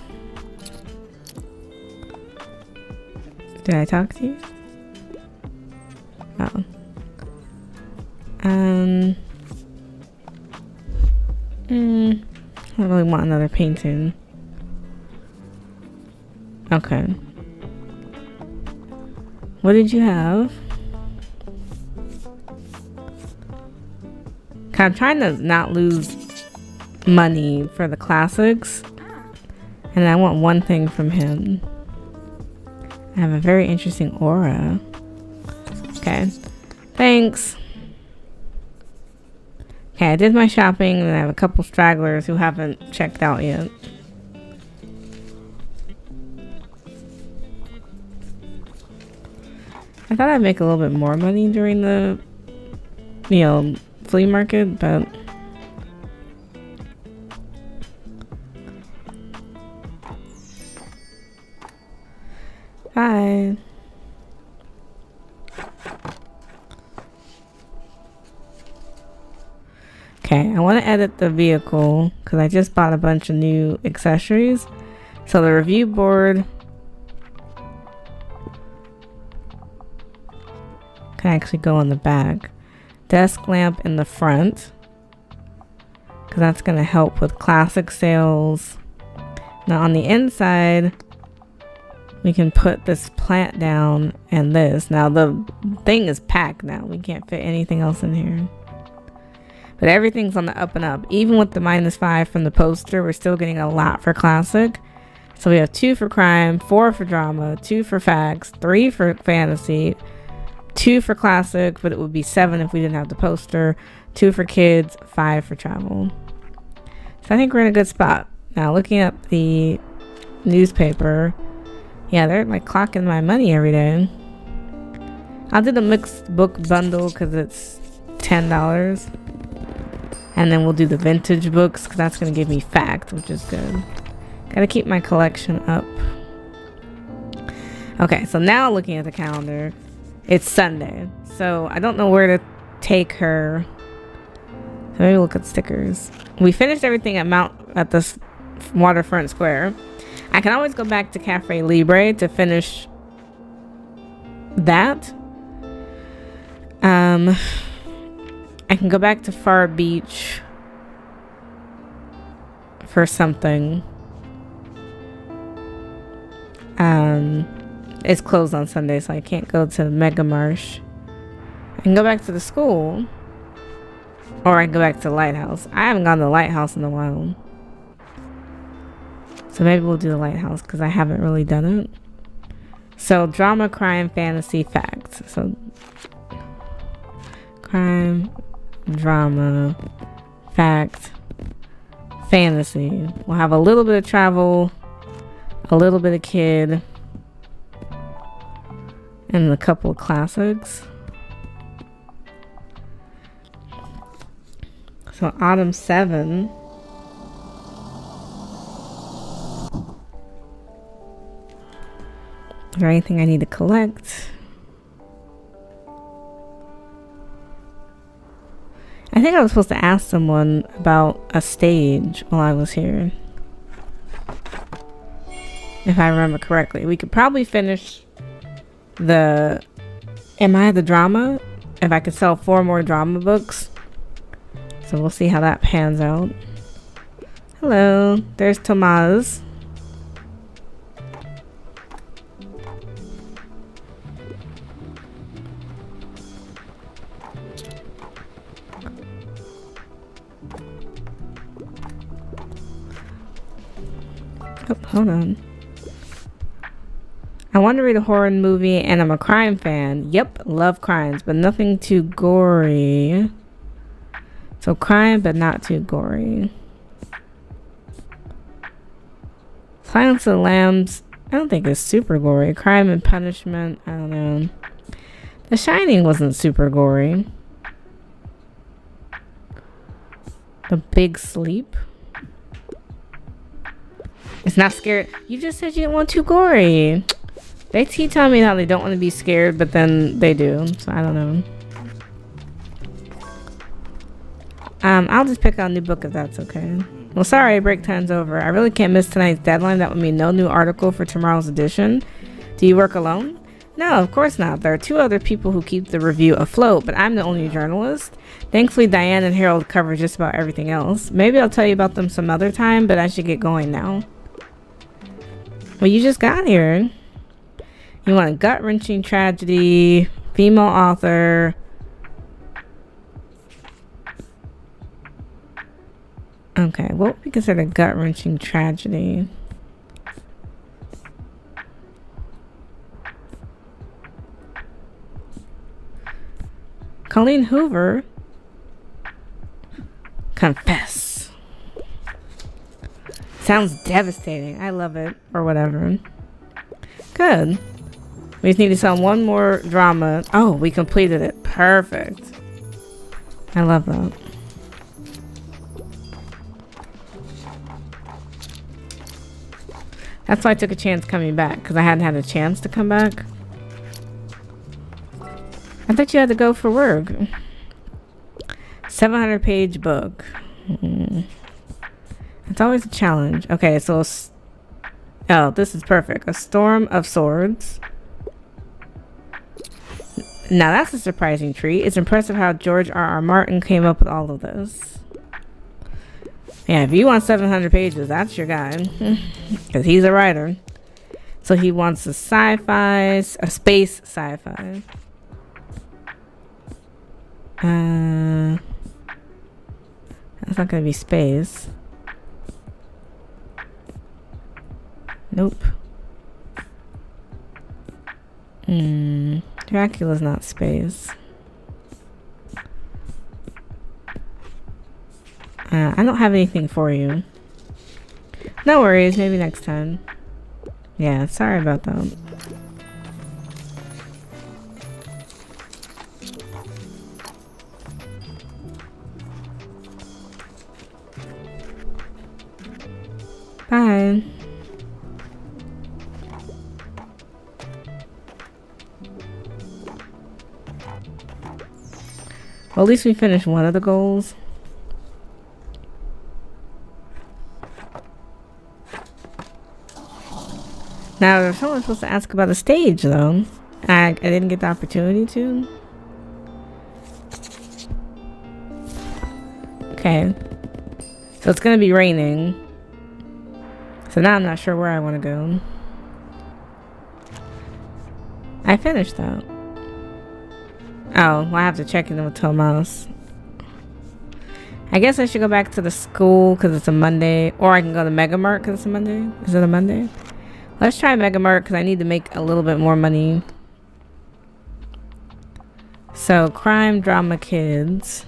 A: Did I talk to you? Oh. I don't really want another painting. Okay. What did you have? I'm trying to not lose money for the classics. And I want one thing from him. I have a very interesting aura. Okay. Thanks. Okay, I did my shopping and I have a couple stragglers who haven't checked out yet. I thought I'd make a little bit more money during the, flea market, but hi. Okay, I want to edit the vehicle because I just bought a bunch of new accessories. So the review board can actually go on the back. Desk lamp in the front because that's going to help with classic sales. Now on the inside we can put this plant down and this. Now the thing is packed now. We can't fit anything else in here. But everything's on the up and up. Even with the -5 from the poster, we're still getting a lot for classic. So we have 2 for crime, 4 for drama, 2 for facts, 3 for fantasy, 2 for classic, but it would be 7 if we didn't have the poster, 2 for kids, 5 for travel. So I think we're in a good spot. Now looking at the newspaper, yeah, they're like clocking my money every day. I'll do the mixed book bundle because it's $10. And then we'll do the vintage books because that's going to give me fact, which is good. Gotta keep my collection up. Okay, so now looking at the calendar, it's Sunday. So I don't know where to take her. So maybe look at stickers. We finished everything at this waterfront square. I can always go back to Cafe Libre to finish that. I can go back to Far Beach for something. It's closed on Sunday, so I can't go to Mega Marsh. I can go back to the school, or I can go back to the Lighthouse. I haven't gone to the Lighthouse in a while, so maybe we'll do the Lighthouse because I haven't really done it. So drama, crime, fantasy, facts. So crime, drama, fact, fantasy. We'll have a little bit of travel, a little bit of kid, and a couple of classics. So autumn 7. Is there anything I need to collect? I think I was supposed to ask someone about a stage while I was here. If I remember correctly. We could probably finish the drama? If I could sell 4 more drama books. So we'll see how that pans out. Hello, there's Tomaz. Oh, hold on. I want to read a horror movie and I'm a crime fan. Yep, love crimes, but nothing too gory. So crime, but not too gory. Silence of the Lambs I don't think it's super gory. Crime and Punishment. I don't know. The Shining wasn't super gory. The Big Sleep. It's not scared. You just said you didn't want too gory. They keep telling me how they don't want to be scared, but then they do. So I don't know. I'll just pick out a new book if that's okay. Well, sorry, break time's over. I really can't miss tonight's deadline. That would mean no new article for tomorrow's edition. Do you work alone? No, of course not. There are 2 other people who keep the review afloat, but I'm the only journalist. Thankfully, Diane and Harold cover just about everything else. Maybe I'll tell you about them some other time, but I should get going now. Well, you just got here. You want a gut-wrenching tragedy, female author. Okay, what would we consider a gut-wrenching tragedy? Colleen Hoover. Confess. Sounds devastating. I love it. Or whatever. Good. We just need to sell 1 more drama. Oh, we completed it. Perfect. I love that. That's why I took a chance coming back, because I hadn't had a chance to come back. I thought you had to go for work. 700-page book. It's always a challenge. Okay, so... Oh, this is perfect. A Storm of Swords. Now that's a surprising treat. It's impressive how George R.R. Martin came up with all of this. Yeah, if you want 700 pages, that's your guy. Because he's a writer. So he wants a sci-fi, a space sci-fi. That's not going to be space. Nope. Dracula's not space. I don't have anything for you. No worries, maybe next time. Yeah, sorry about that. Bye. Well, at least we finished one of the goals. Now, there's someone supposed to ask about the stage, though. I didn't get the opportunity to. Okay. So it's going to be raining. So now I'm not sure where I want to go. I finished that. Oh, well, I have to check in with Tomas. I guess I should go back to the school because it's a Monday. Or I can go to Mega Mart because it's a Monday. Is it a Monday? Let's try Mega Mart because I need to make a little bit more money. So, crime, drama, kids.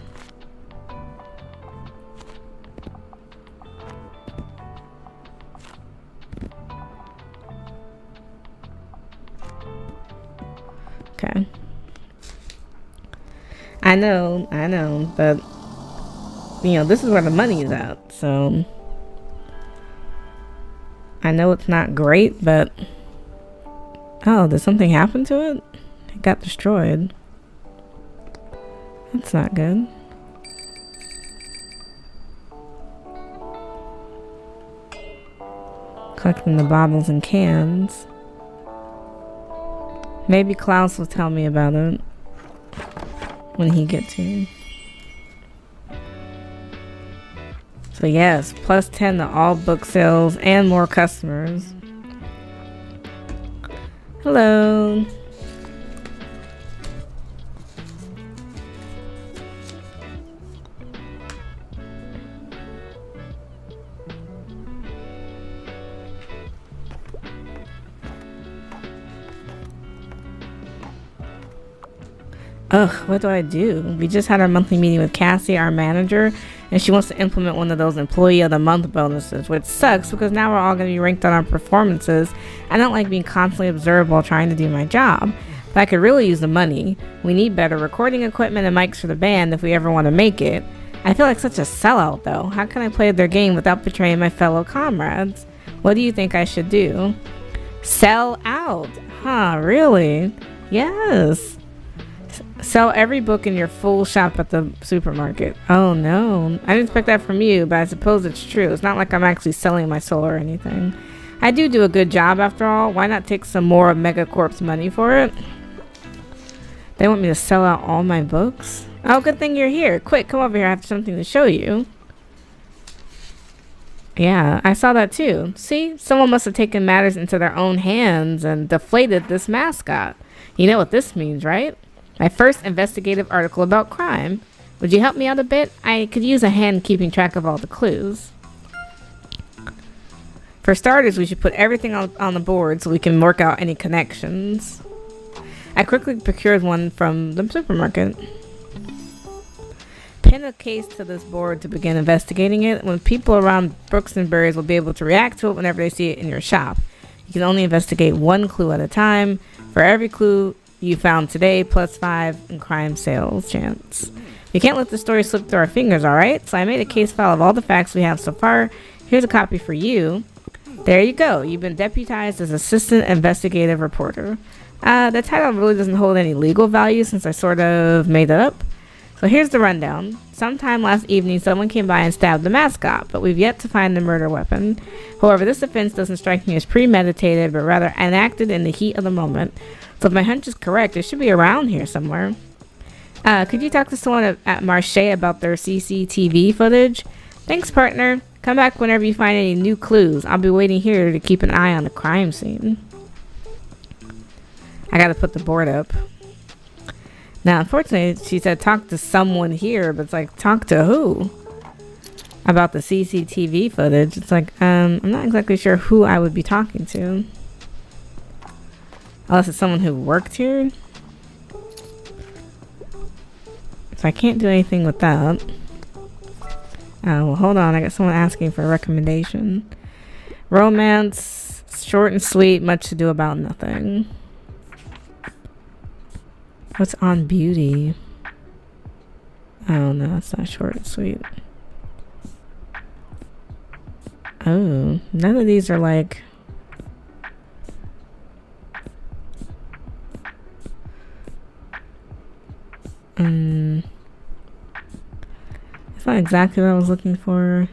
A: Okay. I know, but you know, this is where the money is at, so I know it's not great, but oh, did something happen to it? It got destroyed. That's not good. Collecting the bottles and cans. Maybe Klaus will tell me about it when he gets here. So yes, plus 10 to all book sales and more customers. Hello. Ugh, what do I do? We just had our monthly meeting with Cassie, our manager, and she wants to implement one of those employee of the month bonuses, which sucks because now we're all going to be ranked on our performances. I don't like being constantly observed while trying to do my job. But I could really use the money. We need better recording equipment and mics for the band if we ever want to make it. I feel like such a sellout though. How can I play their game without betraying my fellow comrades? What do you think I should do? Sell out. Huh, really? Yes. Sell every book in your full shop at the supermarket. Oh no. I didn't expect that from you, but I suppose it's true. It's not like I'm actually selling my soul or anything. I do a good job after all. Why not take some more of Megacorp's money for it? They want me to sell out all my books? Oh, good thing you're here. Quick, come over here. I have something to show you. Yeah, I saw that too. See? Someone must have taken matters into their own hands and deflated this mascot. You know what this means, right? My first investigative article about crime. Would you help me out a bit? I could use a hand keeping track of all the clues. For starters, we should put everything on the board so we can work out any connections. I quickly procured one from the supermarket. Pin a case to this board to begin investigating it. When people around Brooks and Berries will be able to react to it whenever they see it in your shop. You can only investigate one clue at a time. For every clue you found today, +5 in crime sales chance. You can't let the story slip through our fingers, alright? So I made a case file of all the facts we have so far. Here's a copy for you. There you go. You've been deputized as assistant investigative reporter. The title really doesn't hold any legal value since I sort of made it up. So here's the rundown. Sometime last evening, someone came by and stabbed the mascot, but we've yet to find the murder weapon. However, this offense doesn't strike me as premeditated, but rather enacted in the heat of the moment. So if my hunch is correct, it should be around here somewhere. Could you talk to someone at Marche about their CCTV footage? Thanks, partner. Come back whenever you find any new clues. I'll be waiting here to keep an eye on the crime scene. I gotta put the board up. Now, unfortunately, she said talk to someone here, but it's like, talk to who? About the CCTV footage. It's like, I'm not exactly sure who I would be talking to. Unless it's someone who worked here. So I can't do anything with that. Oh, well, hold on. I got someone asking for a recommendation. Romance, short and sweet, much to do about nothing. What's on beauty? Oh, no, it's not short and sweet. Oh, none of these are like... It's not exactly what I was looking for.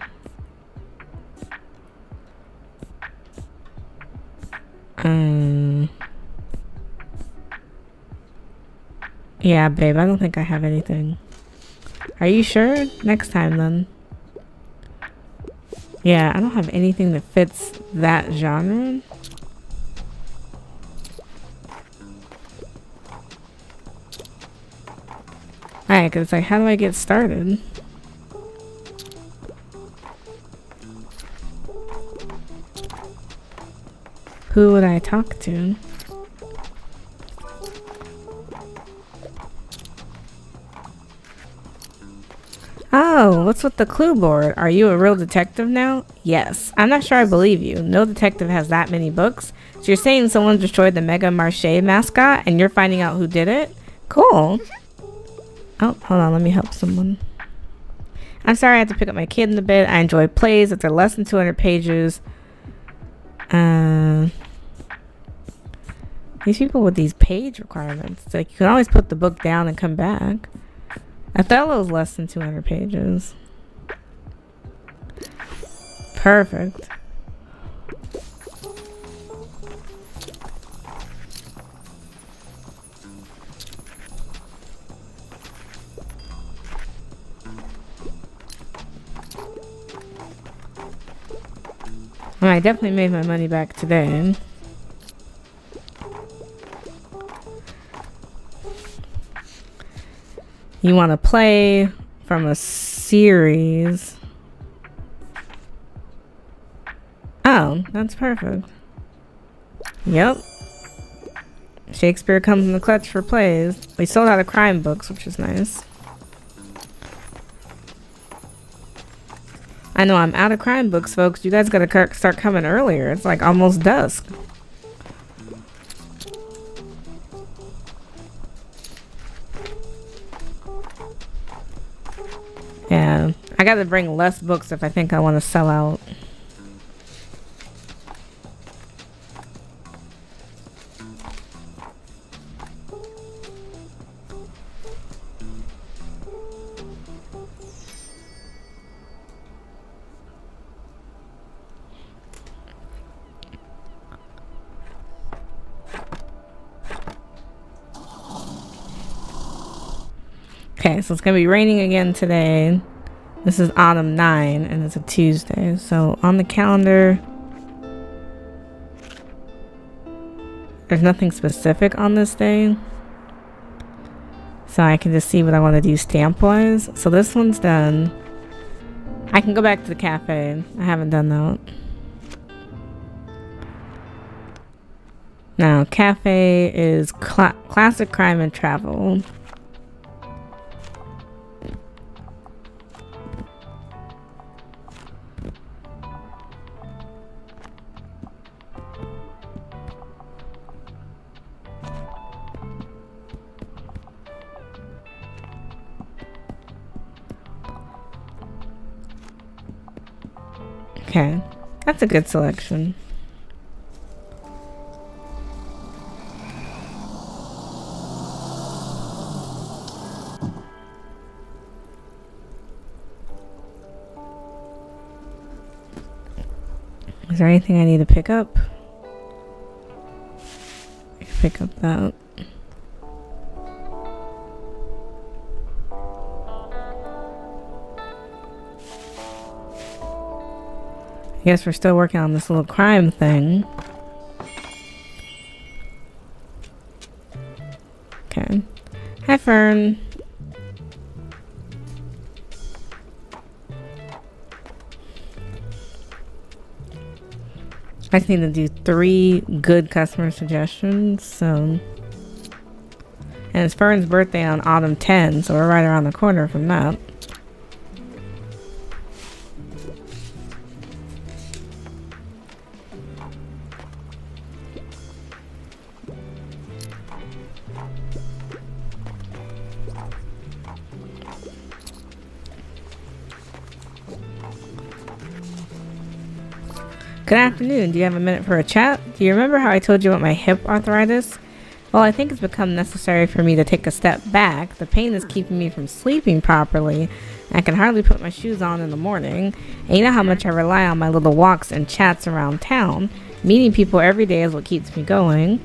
A: Yeah, babe, I don't think I have anything. Are you sure? Next time, then. Yeah, I don't have anything that fits that genre. Alright, because it's like, how do I get started? Who would I talk to? Oh, what's with the clue board? Are you a real detective now? Yes. I'm not sure I believe you. No detective has that many books. So you're saying someone destroyed the Mega Marche mascot and you're finding out who did it? Cool. Oh, hold on. Let me help someone. I'm sorry I had to pick up my kid in a bit. I enjoy plays if they're less than 200 pages. These people with these page requirements. It's like you can always put the book down and come back. Othello's less than 200 pages. Perfect. Well, I definitely made my money back today. You want to play from a series. Oh, that's perfect. Yep. Shakespeare comes in the clutch for plays. We sold out of crime books, which is nice. I know I'm out of crime books, folks. You guys gotta start coming earlier. It's like almost dusk. Yeah, I gotta bring less books if I think I want to sell out. Okay, so it's gonna be raining again today. This is autumn 9 and it's a Tuesday. So on the calendar, there's nothing specific on this day. So I can just see what I want to do stamp wise. So this one's done. I can go back to the cafe. I haven't done that. Now, cafe is classic crime and travel. Okay, that's a good selection. Is there anything I need to pick up? I can pick up that. I guess we're still working on this little crime thing. Okay. Hi, Fern. I just need to do 3 good customer suggestions, so. And it's Fern's birthday on autumn 10, so we're right around the corner from that. Good afternoon. Do you have a minute for a chat? Do you remember how I told you about my hip arthritis? Well, I think it's become necessary for me to take a step back. The pain is keeping me from sleeping properly. I can hardly put my shoes on in the morning. And you know how much I rely on my little walks and chats around town. Meeting people every day is what keeps me going.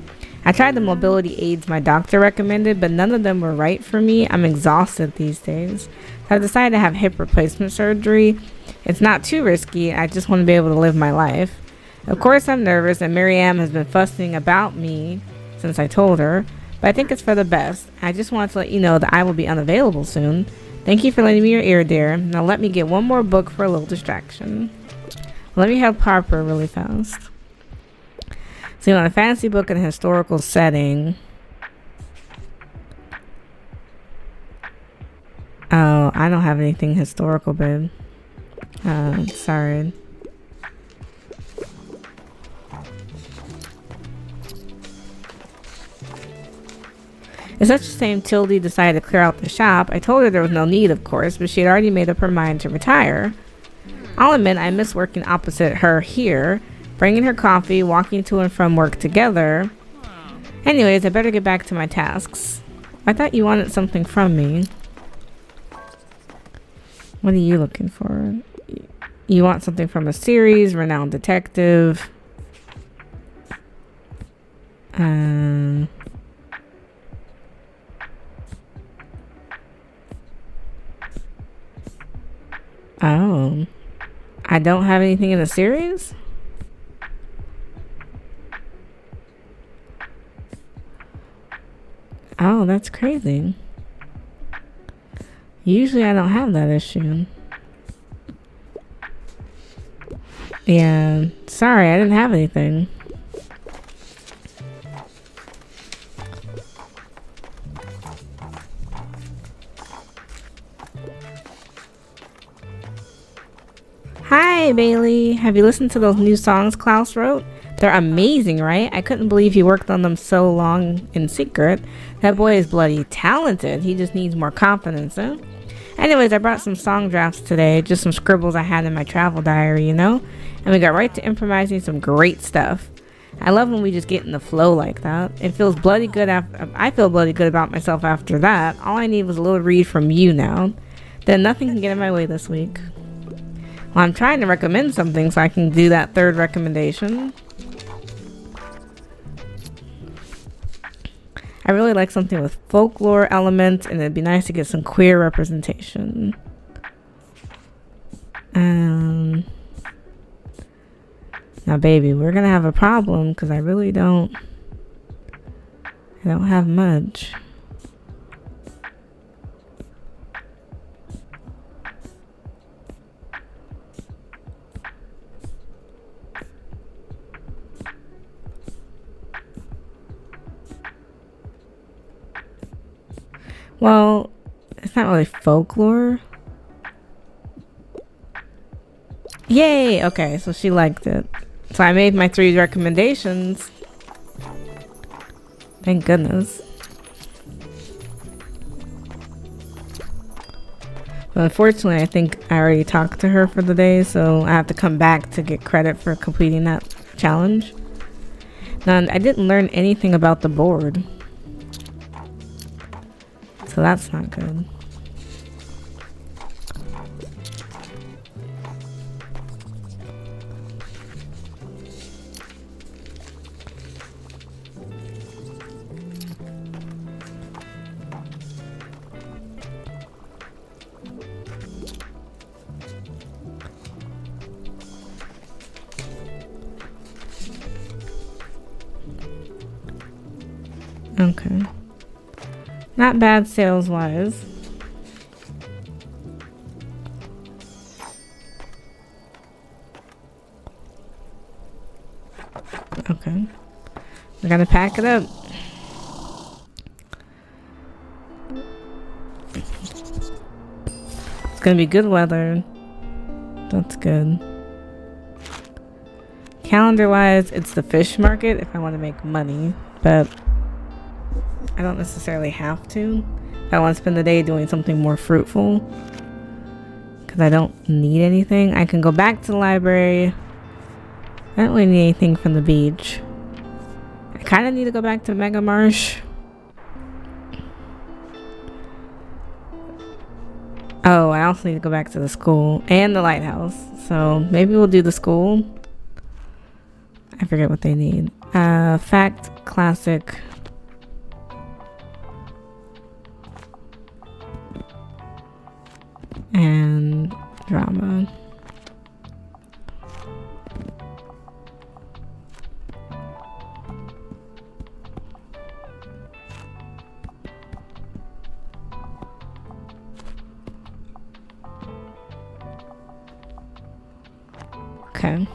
A: I tried the mobility aids my doctor recommended, but none of them were right for me. I'm exhausted these days. So I've decided to have hip replacement surgery. It's not too risky. I just want to be able to live my life. Of course, I'm nervous, and Miriam has been fussing about me since I told her, but I think it's for the best. I just wanted to let you know that I will be unavailable soon. Thank you for lending me your ear, dear. Now let me get one more book for a little distraction. Let me help Harper really fast. So you want a fantasy book in a historical setting. Oh, I don't have anything historical, babe. Sorry. It's such a shame Tildy decided to clear out the shop. I told her there was no need, of course, but she had already made up her mind to retire. I'll admit I miss working opposite her here, bringing her coffee, walking to and from work together. Anyways, I better get back to my tasks. I thought you wanted something from me. What are you looking for? You want something from a series, Renowned Detective. Oh. I don't have anything in the series? Oh, that's crazy. Usually I don't have that issue. Yeah, sorry, I didn't have anything. Hi, Bailey. Have you listened to those new songs Klaus wrote? They're amazing, right? I couldn't believe he worked on them so long in secret. That boy is bloody talented. He just needs more confidence, huh? Anyways, I brought some song drafts today, just some scribbles I had in my travel diary, And we got right to improvising some great stuff. I love when we just get in the flow like that. It feels bloody good I feel bloody good about myself after that. All I need was a little read from you now. Then nothing can get in my way this week. Well, I'm trying to recommend something so I can do that third recommendation. I really like something with folklore elements, and it'd be nice to get some queer representation. Now, baby, we're gonna have a problem because I don't have much. Well, it's not really folklore. Yay! Okay, so she liked it. So I made my 3 recommendations. Thank goodness. But unfortunately, I think I already talked to her for the day, so I have to come back to get credit for completing that challenge. Now, I didn't learn anything about the board. So that's not good. Okay. Not bad sales wise. Okay. We're gonna pack it up. It's gonna be good weather. That's good. Calendar wise, it's the fish market if I want to make money, but I don't necessarily have to. If I want to spend the day doing something more fruitful, because I don't need anything, I can go back to the library. I don't really need anything from the beach. I kind of need to go back to Mega Marsh. Oh, I also need to go back to the school and the lighthouse. So maybe we'll do the school. I forget what they need. Fact, classic. And drama. Okay.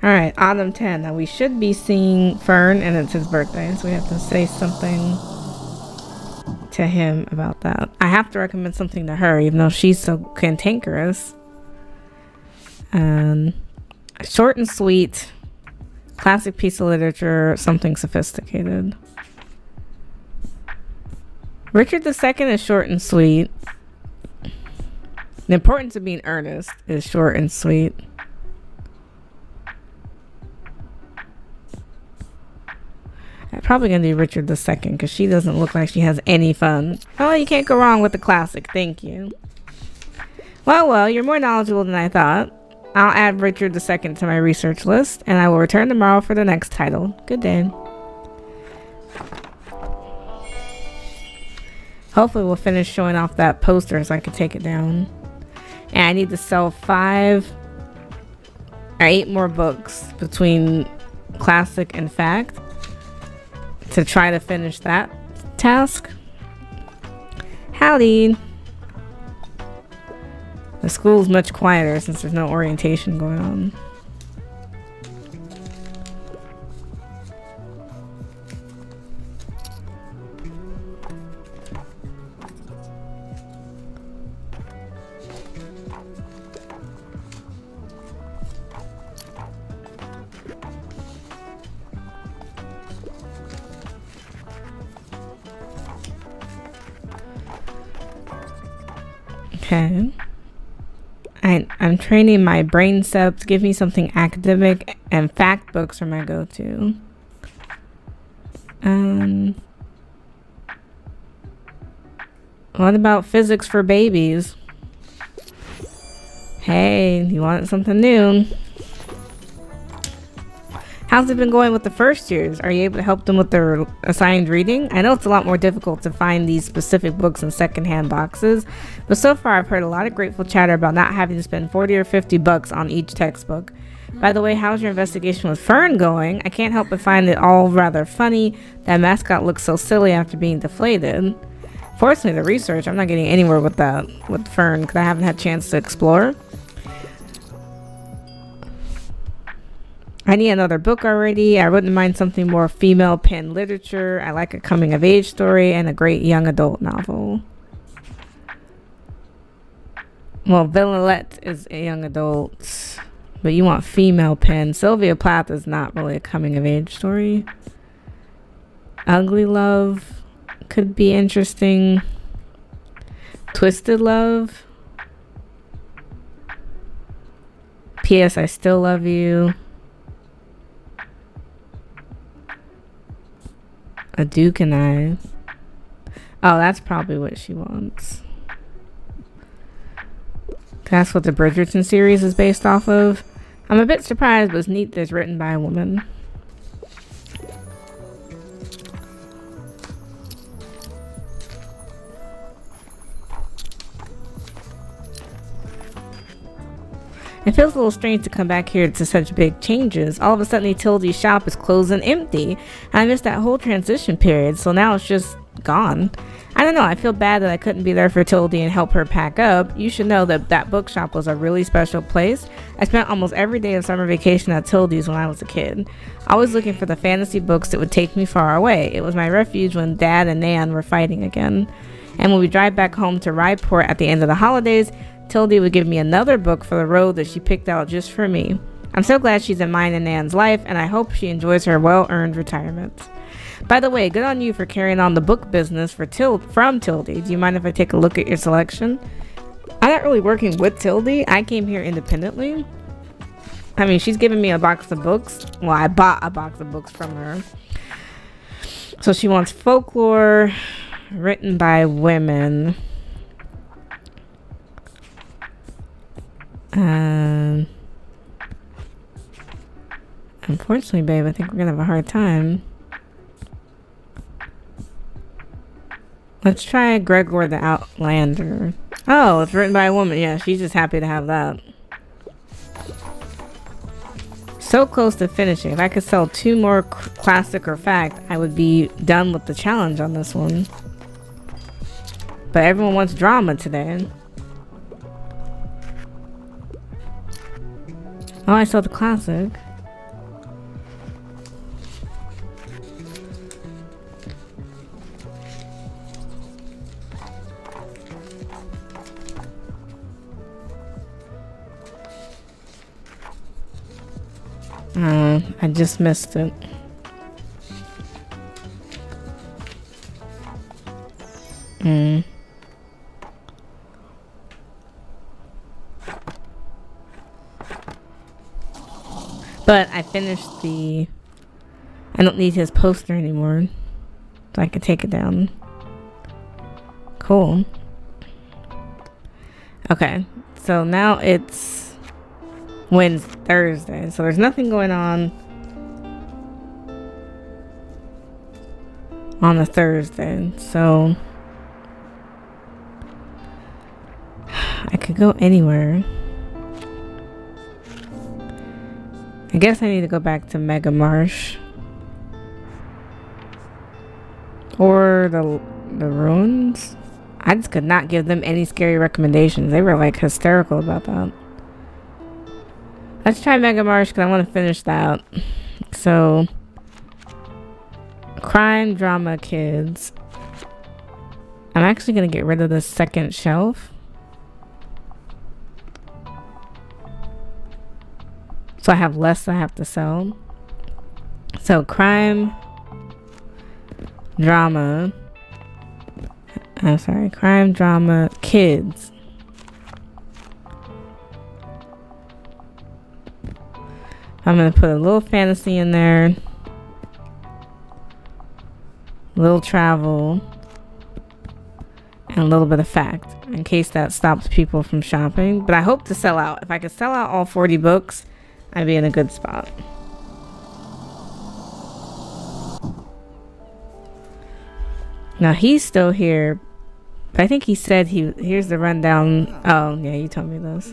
A: All right, Autumn 10. Now we should be seeing Fern, and it's his birthday, so we have to say something to him about that. I have to recommend something to her, even though she's so cantankerous. Short and sweet, classic piece of literature, something sophisticated. Richard II is short and sweet. The importance of being earnest is short and sweet. I'm probably gonna do Richard II because she doesn't look like she has any fun. Oh, you can't go wrong with the classic. Thank you. Well, you're more knowledgeable than I thought. I'll add Richard II to my research list, and I will return tomorrow for the next title. Good day. Hopefully we'll finish showing off that poster so I can take it down. And I need to sell 5 or 8 more books between classic and fact to try to finish that task. Howdy. The school's much quieter since there's no orientation going on. Okay. I'm training my brain cells to give me something academic, and fact books are my go-to. What about physics for babies? Hey, you wanted something new. How's it been going with the first years? Are you able to help them with their assigned reading? I know it's a lot more difficult to find these specific books in secondhand boxes, but so far I've heard a lot of grateful chatter about not having to spend 40 or 50 bucks on each textbook. By the way, how's your investigation with Fern going? I can't help but find it all rather funny. That mascot looks so silly after being deflated. Fortunately, the research, I'm not getting anywhere with that, with Fern, because I haven't had a chance to explore. I need another book already. I wouldn't mind something more female pen literature. I like a coming of age story and a great young adult novel. Well, Villanette is a young adult, but you want female pen. Sylvia Plath is not really a coming of age story. Ugly Love could be interesting. Twisted Love. P.S. I Still Love You. A Duke and I. Oh, that's probably what she wants. That's what the Bridgerton series is based off of. I'm a bit surprised, but it's neat that it's written by a woman. It feels a little strange to come back here to such big changes. All of a sudden, Tildy's shop is closed and empty. And I missed that whole transition period, so now it's just gone. I don't know, I feel bad that I couldn't be there for Tildy and help her pack up. You should know that that bookshop was a really special place. I spent almost every day of summer vacation at Tildy's when I was a kid. Always looking for the fantasy books that would take me far away. It was my refuge when Dad and Nan were fighting again. And when we drive back home to Rydeport at the end of the holidays, Tildy would give me another book for the road that she picked out just for me. I'm so glad she's in mine and Nan's life, and I hope she enjoys her well-earned retirement. By the way, good on you for carrying on the book business from Tildy. Do you mind if I take a look at your selection? I'm not really working with Tildy. I came here independently. I mean, she's giving me a box of books. Well, I bought a box of books from her. So she wants folklore written by women. Unfortunately, babe, I think we're gonna have a hard time. Let's try Gregor the Outlander. Oh, it's written by a woman. Yeah, she's just happy to have that. So close to finishing. If I could sell 2 more classic or fact, I would be done with the challenge on this one. But everyone wants drama today. Oh, I saw the classic. I just missed it. But I finished I don't need his poster anymore. So I can take it down. Cool. Okay. So now it's Thursday. So there's nothing going on a Thursday. So I could go anywhere. I guess I need to go back to Mega Marsh. Or the ruins. I just could not give them any scary recommendations. They were like hysterical about that. Let's try Mega Marsh because I want to finish that. So, crime, drama, kids. I'm actually going to get rid of the second shelf. So I have less I have to sell. So crime, drama. I'm sorry, crime, drama, kids. I'm going to put a little fantasy in there. A little travel. And a little bit of fact. In case that stops people from shopping. But I hope to sell out. If I could sell out all 40 books, I'd be in a good spot. Now he's still here. But I think he said here's the rundown. Oh, yeah, you told me this.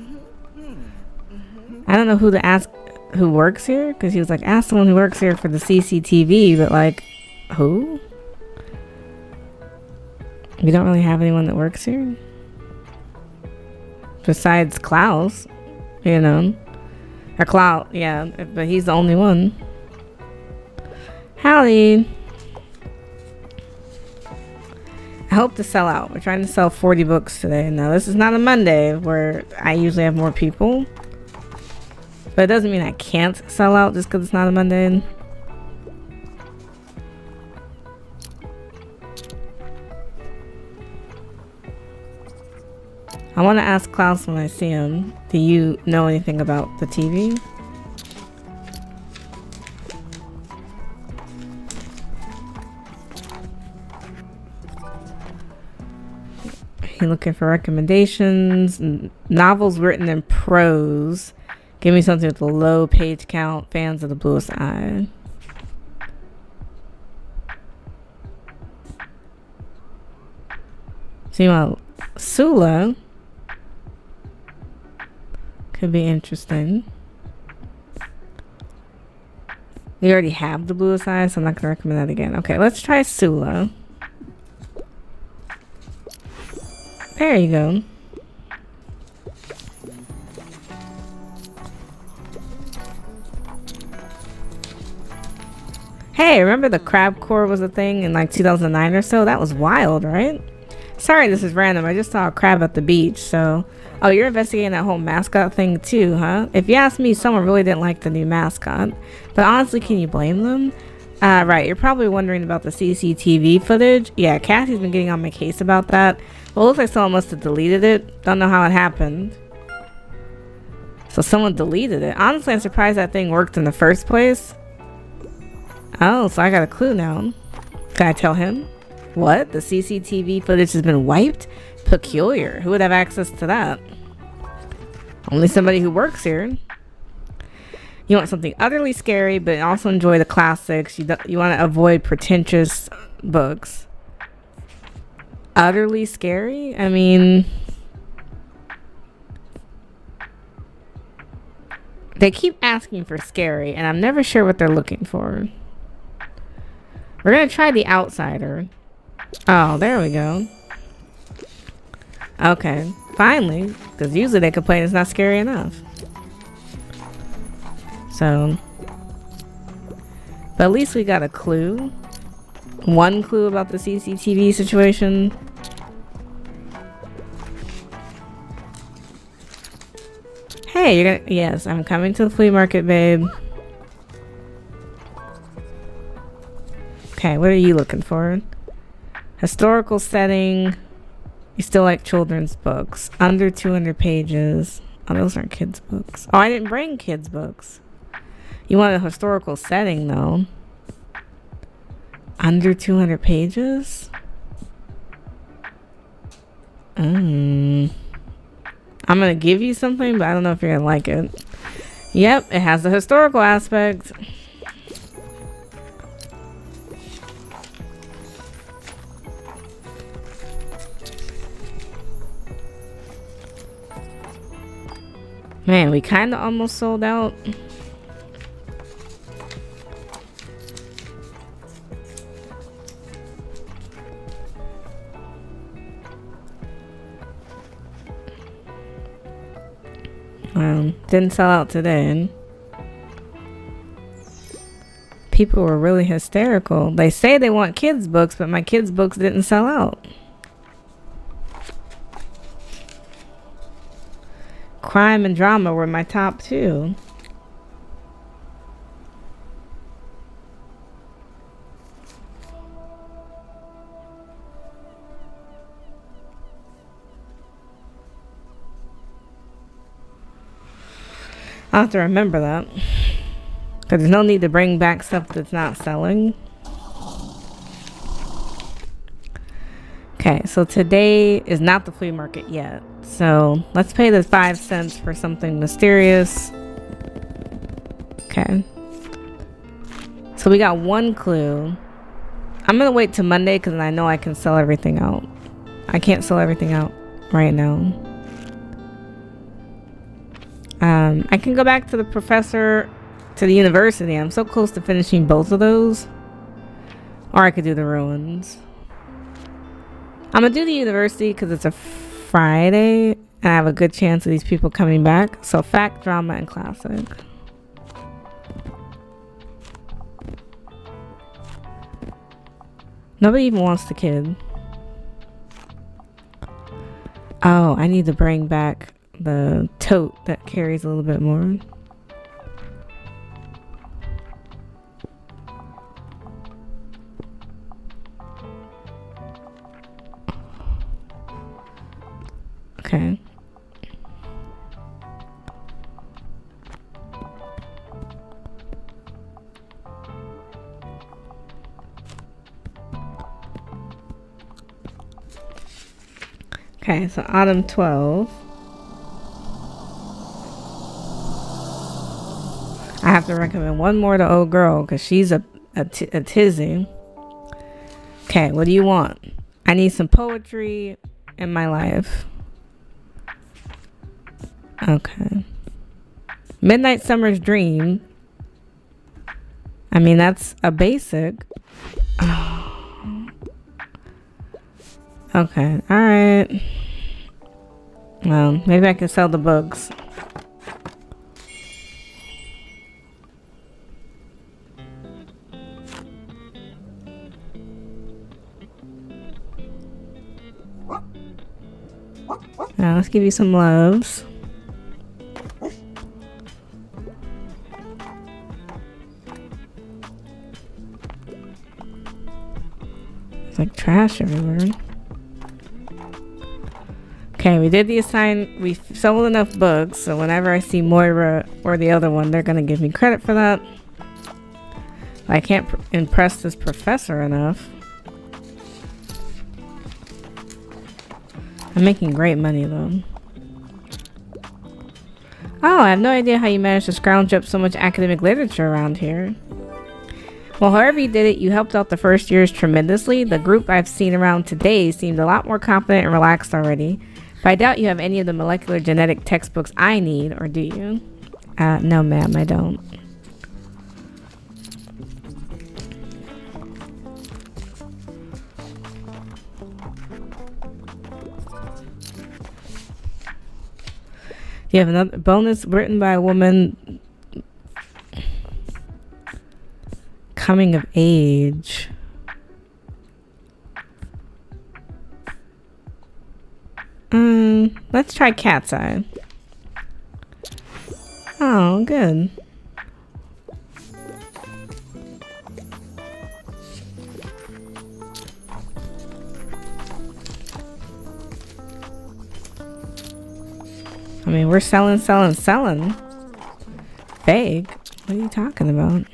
A: I don't know who to ask who works here. Because he was like, ask someone who works here for the CCTV. But like, who? We don't really have anyone that works here. Besides Klaus. You know. Or Klaus, yeah. But he's the only one. Howdy. I hope to sell out. We're trying to sell 40 books today. Now, this is not a Monday where I usually have more people. But it doesn't mean I can't sell out just because it's not a Monday. I want to ask Klaus when I see him. Do you know anything about the TV? You're looking for recommendations. Novels written in prose. Give me something with a low page count. Fans of the Bluest Eye. So you want Sula. Could be interesting. We already have the Bluest Eye, so I'm not going to recommend that again. Okay, let's try Sula. There you go. Hey, remember the crab core was a thing in like 2009 or so? That was wild, right? Sorry, this is random. I just saw a crab at the beach, so... Oh, you're investigating that whole mascot thing too, huh? If you ask me, someone really didn't like the new mascot. But honestly, can you blame them? Right, you're probably wondering about the CCTV footage. Yeah, Cassie's been getting on my case about that. Well, it looks like someone must have deleted it. Don't know how it happened. So someone deleted it. Honestly, I'm surprised that thing worked in the first place. Oh, so I got a clue now. Can I tell him? What? The CCTV footage has been wiped? Peculiar. Who would have access to that? Only somebody who works here. You want something utterly scary, but also enjoy the classics. You want to avoid pretentious books. Utterly scary? I mean... They keep asking for scary, and I'm never sure what they're looking for. We're going to try The Outsider. Oh, there we go. Okay, finally. Because usually they complain it's not scary enough. So... But at least we got a clue. One clue about the CCTV situation. Hey, you're gonna... Yes, I'm coming to the flea market, babe. Okay, what are you looking for? Historical setting. You still like children's books. Under 200 pages. Oh, those aren't kids' books. Oh, I didn't bring kids' books. You want a historical setting, though. Under 200 pages? I'm gonna give you something, but I don't know if you're gonna like it. Yep, it has the historical aspect. Man, we kind of almost sold out. Didn't sell out today. People were really hysterical. They say they want kids' books, but my kids' books didn't sell out. Crime and drama were my top two. I'll have to remember that. But there's no need to bring back stuff that's not selling. Okay, so today is not the flea market yet. So let's pay the 5 cents for something mysterious. Okay. So we got 1 clue. I'm going to wait till Monday because I know I can sell everything out. I can't sell everything out right now. I can go back to the professor, to the university. I'm so close to finishing both of those. Or I could do the ruins. I'm going to do the university because it's a Friday. And I have a good chance of these people coming back. So fact, drama, and classic. Nobody even wants the kid. Oh, I need to bring back the tote that carries a little bit more. Okay. Okay, so autumn 12. I have to recommend one more to old girl because she's a tizzy. Okay, what do you want? I need some poetry in my life. Okay. Midnight Summer's Dream. I mean, that's a basic. Okay, alright. Well, maybe I can sell the books. Now, let's give you some loves. It's like trash everywhere. Okay, we did the we sold enough books, so whenever I see Moira or the other one, they're gonna give me credit for that. I can't impress this professor enough. I'm making great money though. Oh, I have no idea how you managed to scrounge up so much academic literature around here. Well, however you did it, you helped out the first years tremendously. The group I've seen around today seemed a lot more confident and relaxed already. But I doubt you have any of the molecular genetic textbooks I need, or do you? No, ma'am, I don't. Do you have another bonus written by a woman coming of age? Let's try Cat's Eye. Oh, good. I mean, we're selling. Fake? What are you talking about?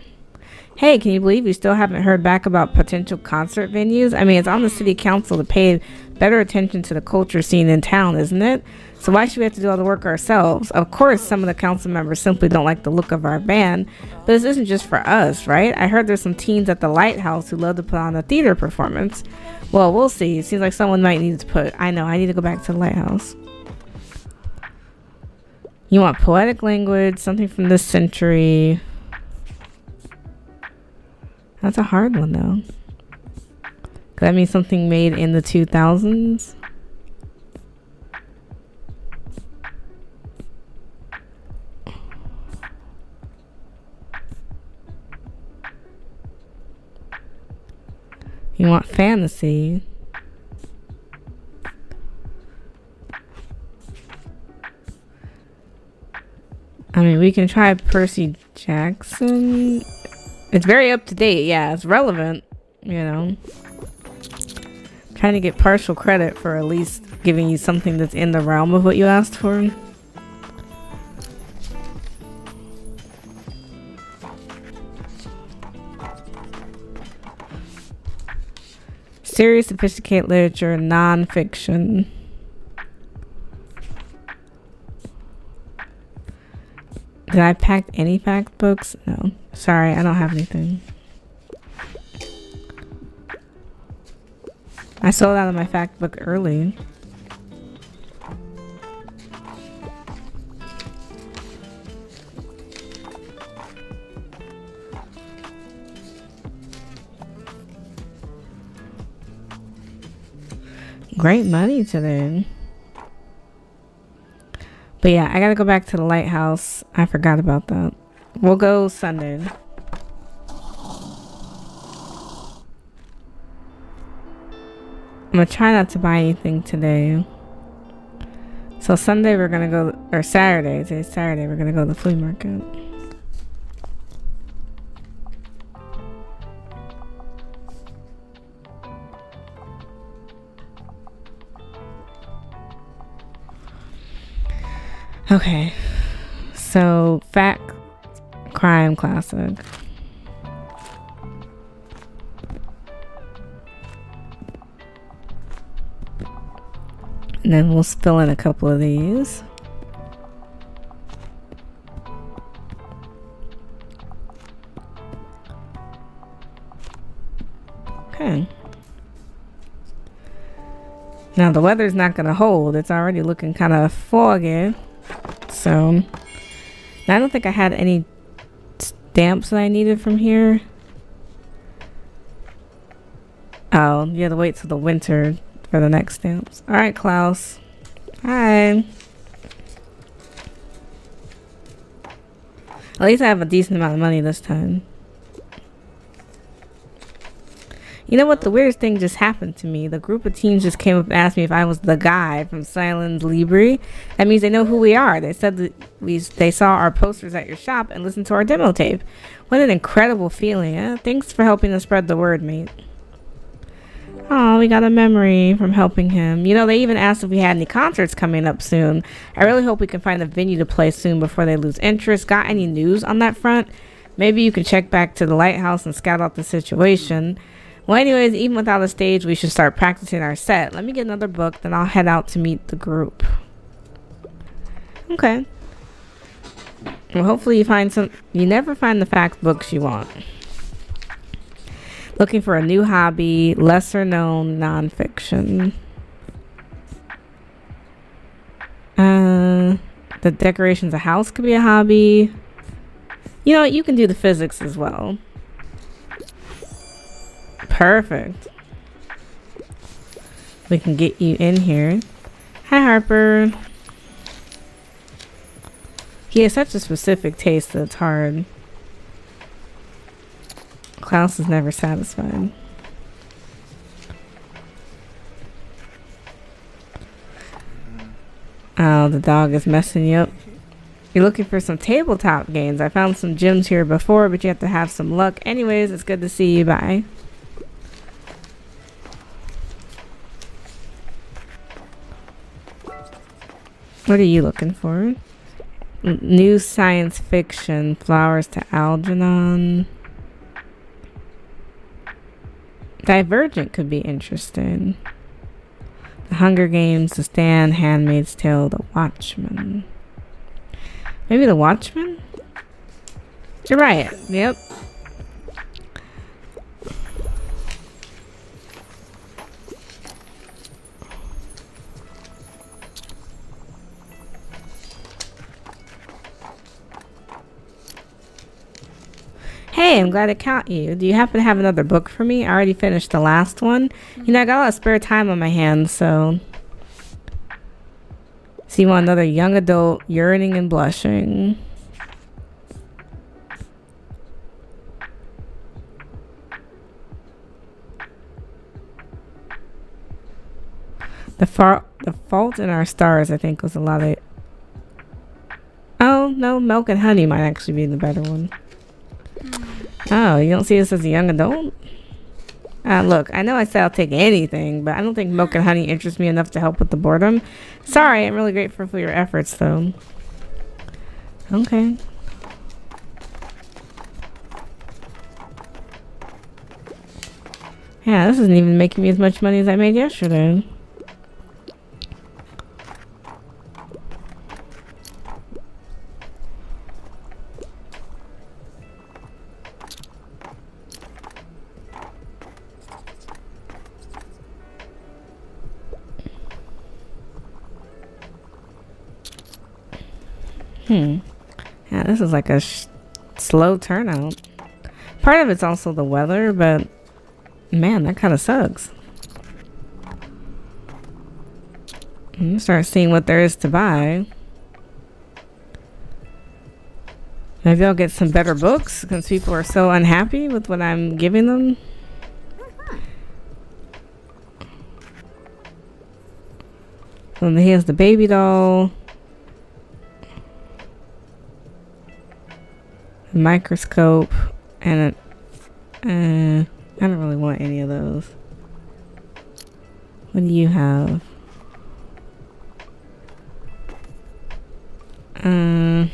A: Hey, can you believe we still haven't heard back about potential concert venues? I mean, it's on the city council to pay better attention to the culture scene in town, isn't it? So why should we have to do all the work ourselves? Of course, some of the council members simply don't like the look of our band, but this isn't just for us, right? I heard there's some teens at the Lighthouse who love to put on a theater performance. Well, we'll see. It seems like someone might need to I need to go back to the Lighthouse. You want poetic language, something from this century. That's a hard one, though. Could that mean something made in the 2000s? You want fantasy. I mean, we can try Percy Jackson. It's very up to date. Yeah, it's relevant, you know. Trying to get partial credit for at least giving you something that's in the realm of what you asked for. Serious, sophisticated literature, non-fiction. Did I pack any fact books? No. Sorry, I don't have anything. I sold out of my fact book early. Great money today. But yeah, I gotta go back to the lighthouse. I forgot about that. We'll go Sunday. I'm gonna try not to buy anything today. So Sunday we're gonna go, or Saturday, today's Saturday, we're gonna go to the flea market. Okay, so fact crime classic. And then we'll fill in a couple of these. Okay. Now the weather's not gonna hold. It's already looking kind of foggy. So I don't think I had any stamps that I needed from here. Oh, you have to wait till the winter for the next stamps. All right, Klaus. Hi. At least I have a decent amount of money this time. You know what? The weirdest thing just happened to me. The group of teens just came up and asked me if I was the guy from Silence Libre. That means they know who we are. They said that they saw our posters at your shop and listened to our demo tape. What an incredible feeling. Eh? Thanks for helping us spread the word, mate. Oh, we got a memory from helping him. You know, they even asked if we had any concerts coming up soon. I really hope we can find a venue to play soon before they lose interest. Got any news on that front? Maybe you can check back to the lighthouse and scout out the situation. Well, anyways, even without a stage, we should start practicing our set. Let me get another book, then I'll head out to meet the group. Okay. Well, hopefully you find some... You never find the fact books you want. Looking for a new hobby, lesser known nonfiction. The decorations of a house could be a hobby. You know what? You can do the physics as well. Perfect. We can get you in here. Hi, Harper. He has such a specific taste that it's hard. Klaus is never satisfied. Oh, the dog is messing you up. You're looking for some tabletop games. I found some gyms here before, but you have to have some luck. Anyways, it's good to see you. Bye. What are you looking for? New science fiction. Flowers to Algernon. Divergent could be interesting. The Hunger Games, The Stand, Handmaid's Tale, The Watchmen. Maybe The Watchmen? You're right. Yep. Hey, I'm glad I caught you. Do you happen to have another book for me? I already finished the last one. You know, I got a lot of spare time on my hands, so... So you want another young adult yearning and blushing. The Fault in Our Stars, I think, was a lot of... Oh, no, Milk and Honey might actually be the better one. Oh, you don't see this as a young adult? Look, I know I said I'll take anything, but I don't think Milk and Honey interests me enough to help with the boredom. Sorry, I'm really grateful for your efforts, though. Okay. Yeah, this isn't even making me as much money as I made yesterday. Yeah, this is like a slow turnout. Part of it's also the weather, but man, that kind of sucks. Start seeing what there is to buy. Maybe I'll get some better books since people are so unhappy with what I'm giving them. So here's the baby doll. A microscope. And I don't really want any of those. What do you have? I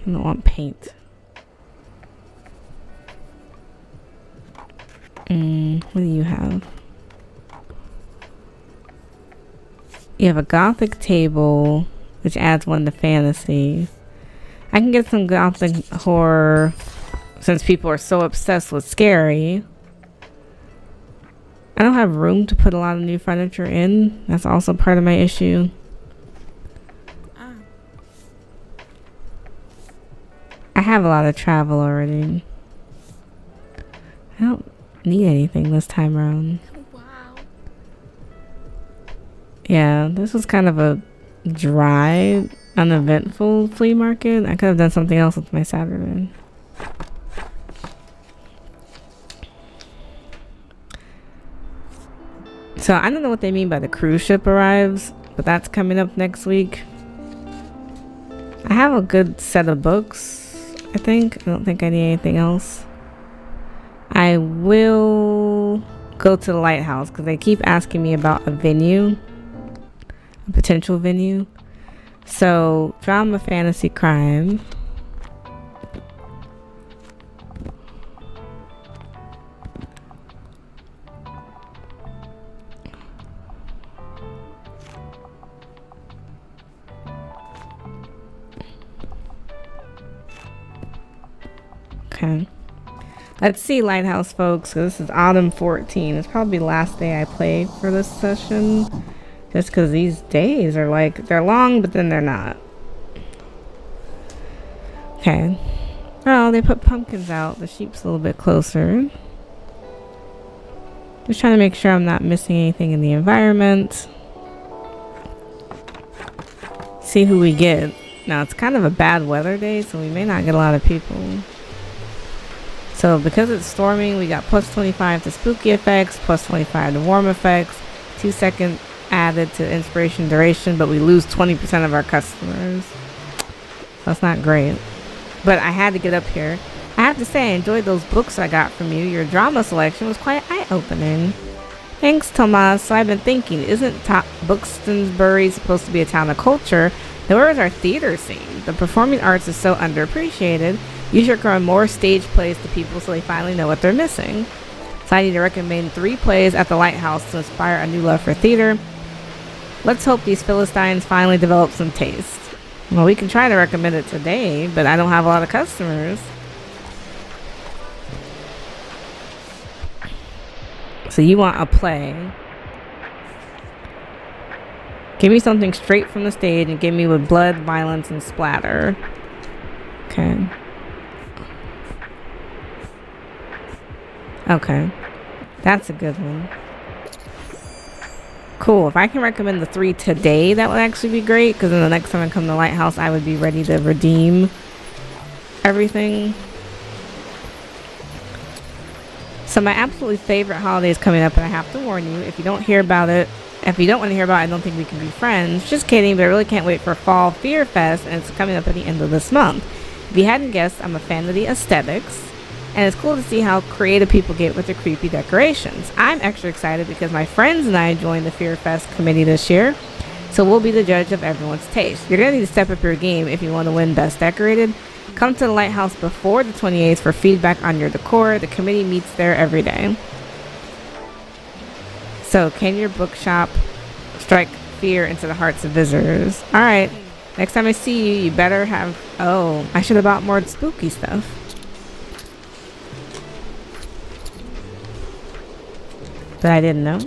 A: don't want paint. What do you have? You have a gothic table, which adds one to fantasy. I can get some gothic horror since people are so obsessed with scary. I don't have room to put a lot of new furniture in. That's also part of my issue. I have a lot of travel already. I don't need anything this time around.
B: Wow.
A: Yeah, this was kind of a dry, uneventful flea market. I could have done something else with my Saturday. So I don't know what they mean by the cruise ship arrives, but that's coming up next week. I have a good set of books, I think. I don't think I need anything else. I will go to the lighthouse because they keep asking me about a venue, a potential venue. So drama, fantasy, crime. Okay. Let's see, Lighthouse folks. So this is autumn 14. It's probably the last day I play for this session. Just because these days are like, they're long, but then they're not. Okay. Oh, they put pumpkins out. The sheep's a little bit closer. Just trying to make sure I'm not missing anything in the environment. See who we get. Now, it's kind of a bad weather day, so we may not get a lot of people. So because it's storming, we got plus 25 to spooky effects, plus 25 to warm effects, 2 seconds added to inspiration duration, but we lose 20% of our customers. That's not great. But I had to get up here. I have to say, I enjoyed those books I got from you. Your drama selection was quite eye-opening. Thanks, Tomas. So I've been thinking, isn't Buxtonsbury supposed to be a town of culture? Where is our theater scene? The performing arts is so underappreciated. You should run more stage plays to people so they finally know what they're missing. So I need to recommend 3 plays at the Lighthouse to inspire a new love for theater. Let's hope these Philistines finally develop some taste. Well, we can try to recommend it today, but I don't have a lot of customers. So you want a play. Give me something straight from the stage and give me with blood, violence, and splatter. Okay. Okay. That's a good one. Cool. If I can recommend the 3 today, that would actually be great. Because then the next time I come to Lighthouse, I would be ready to redeem everything. So my absolutely favorite holiday is coming up, and I have to warn you, if you don't hear about it, if you don't want to hear about it, I don't think we can be friends. Just kidding, but I really can't wait for Fall Fear Fest, and it's coming up at the end of this month. If you hadn't guessed, I'm a fan of the aesthetics, and it's cool to see how creative people get with their creepy decorations. I'm extra excited because my friends and I joined the Fear Fest committee this year, so we'll be the judge of everyone's taste. You're going to need to step up your game if you want to win Best Decorated. Come to the Lighthouse before the 28th for feedback on your decor. The committee meets there every day. So, can your bookshop strike fear into the hearts of visitors? All right. Next time I see you, you better have... Oh, I should have bought more spooky stuff. But I didn't know.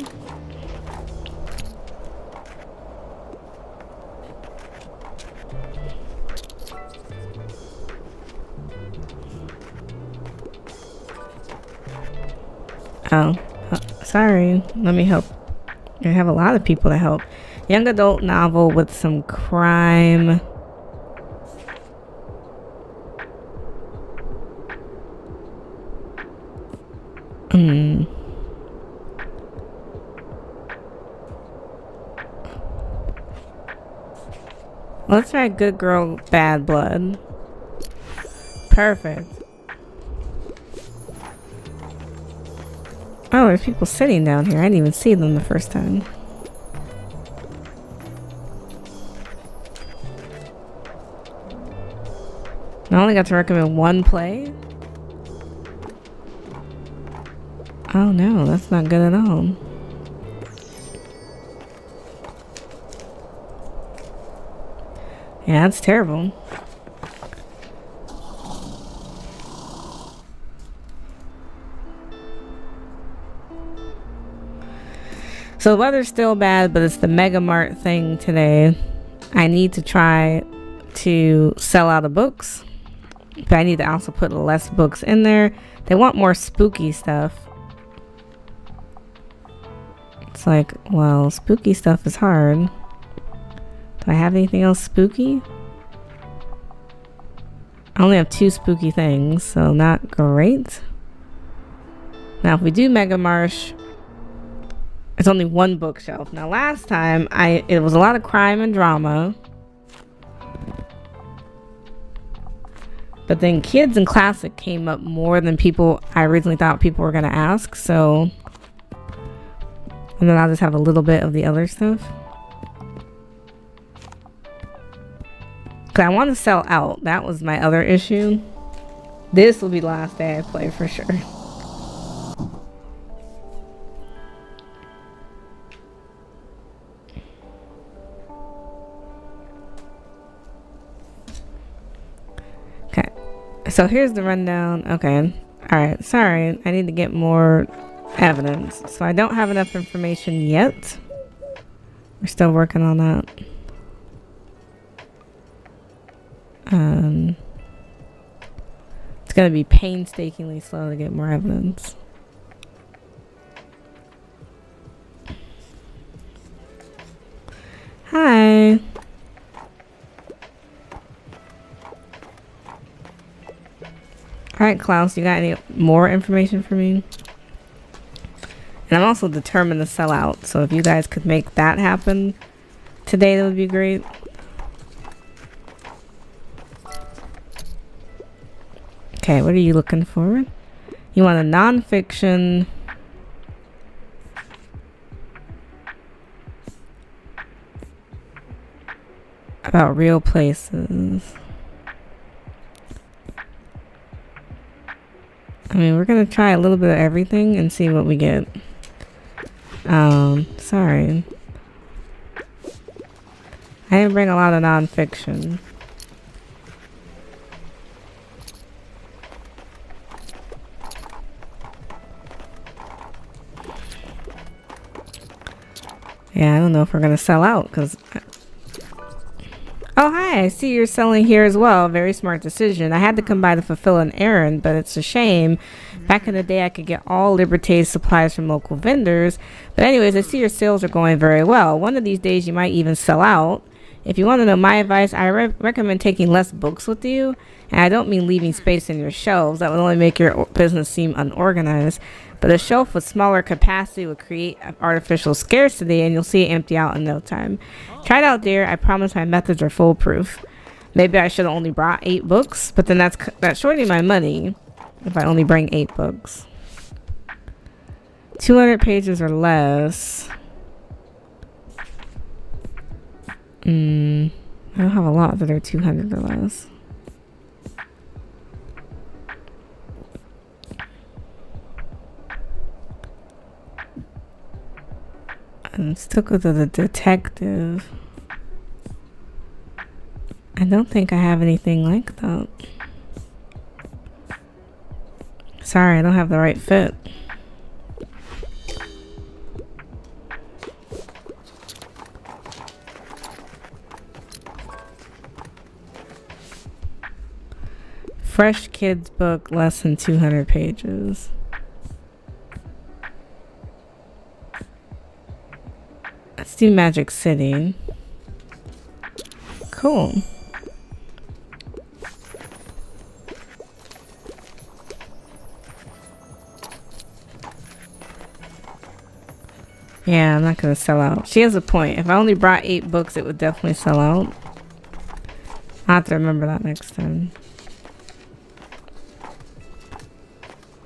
A: Oh, sorry. Let me help. I have a lot of people to help. Young adult novel with some crime. Let's try Good Girl, Bad Blood. Perfect. Oh, there's people sitting down here. I didn't even see them the first time. I only got to recommend one play? Oh no, that's not good at all. Yeah, that's terrible. So the weather's still bad, but it's the Mega Mart thing today. I need to try to sell out of books, but I need to also put less books in there. They want more spooky stuff. It's like, well, spooky stuff is hard. Do I have anything else spooky? I only have 2 spooky things, so not great. Now, if we do Mega Marsh, it's only 1 bookshelf. Now, last time, it was a lot of crime and drama. But then kids and classic came up more than I originally thought people were going to ask. So, and then I'll just have a little bit of the other stuff. Because I want to sell out. That was my other issue. This will be the last day I play for sure. Okay. So here's the rundown. Okay. Alright. Sorry. I need to get more evidence. So I don't have enough information yet. We're still working on that. It's going to be painstakingly slow to get more evidence. Hi. Alright, Klaus, you got any more information for me? And I'm also determined to sell out, so if you guys could make that happen today, that would be great. Okay, what are you looking for? You want a nonfiction about real places. I mean, we're gonna try a little bit of everything and see what we get. Sorry. I didn't bring a lot of nonfiction. Yeah, I don't know if we're gonna sell out because... Oh, hi, I see you're selling here as well. Very smart decision. I had to come by to fulfill an errand, but it's a shame. Back in the day, I could get all Liberté's supplies from local vendors. But anyways, I see your sales are going very well. One of these days, you might even sell out. If you want to know my advice, I recommend taking less books with you. And I don't mean leaving space in your shelves. That would only make your business seem unorganized. But a shelf with smaller capacity will create artificial scarcity, and you'll see it empty out in no time. Try it out, dear. I promise my methods are foolproof. Maybe I should have only brought 8 books, but then that's shorting my money if I only bring 8 books. 200 pages or less. I don't have a lot that are 200 or less. Stuck with the detective. I don't think I have anything like that. Sorry, I don't have the right fit. Fresh kids book, less than 200 pages. Let's do Magic City. Cool. Yeah, I'm not gonna sell out. She has a point. If I only brought 8 books, it would definitely sell out. I'll have to remember that next time.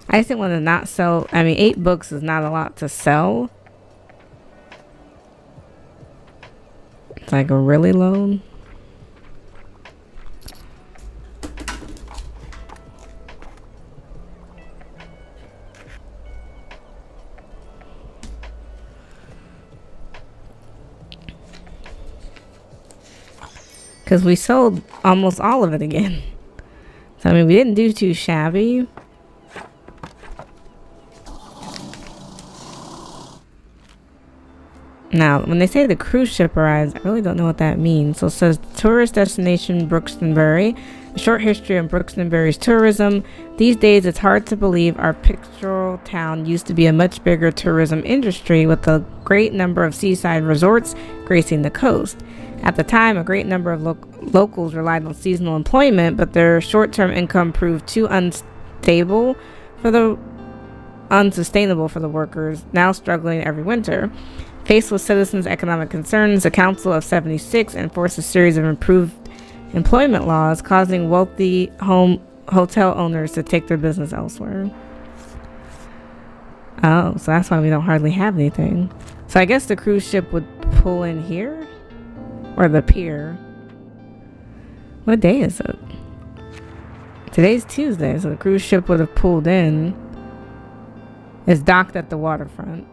A: I just didn't want to not sell. I mean, 8 books is not a lot to sell. It's like a really low. Because we sold almost all of it again. So, I mean, we didn't do too shabby. Now, when they say the cruise ship arrives, I really don't know what that means. So it says tourist destination Brookstonbury. A short history of Brookstonbury's tourism. These days, it's hard to believe our pictorial town used to be a much bigger tourism industry with a great number of seaside resorts gracing the coast. At the time, a great number of locals relied on seasonal employment, but their short-term income proved too unsustainable for the workers, now struggling every winter. Faced with citizens' economic concerns, the Council of 76 enforced a series of improved employment laws, causing wealthy hotel owners to take their business elsewhere. Oh, so that's why we don't hardly have anything. So I guess the cruise ship would pull in here? Or the pier. What day is it? Today's Tuesday, so the cruise ship would have pulled in. It's docked at the waterfront.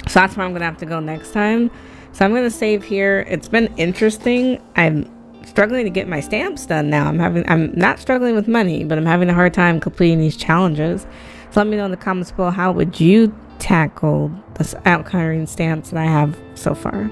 A: So that's where I'm going to have to go next time. So I'm going to save here. It's been interesting. I'm struggling to get my stamps done now. I'm not struggling with money, but I'm having a hard time completing these challenges. So let me know in the comments below, how would you tackle the outcoloring stamps that I have so far?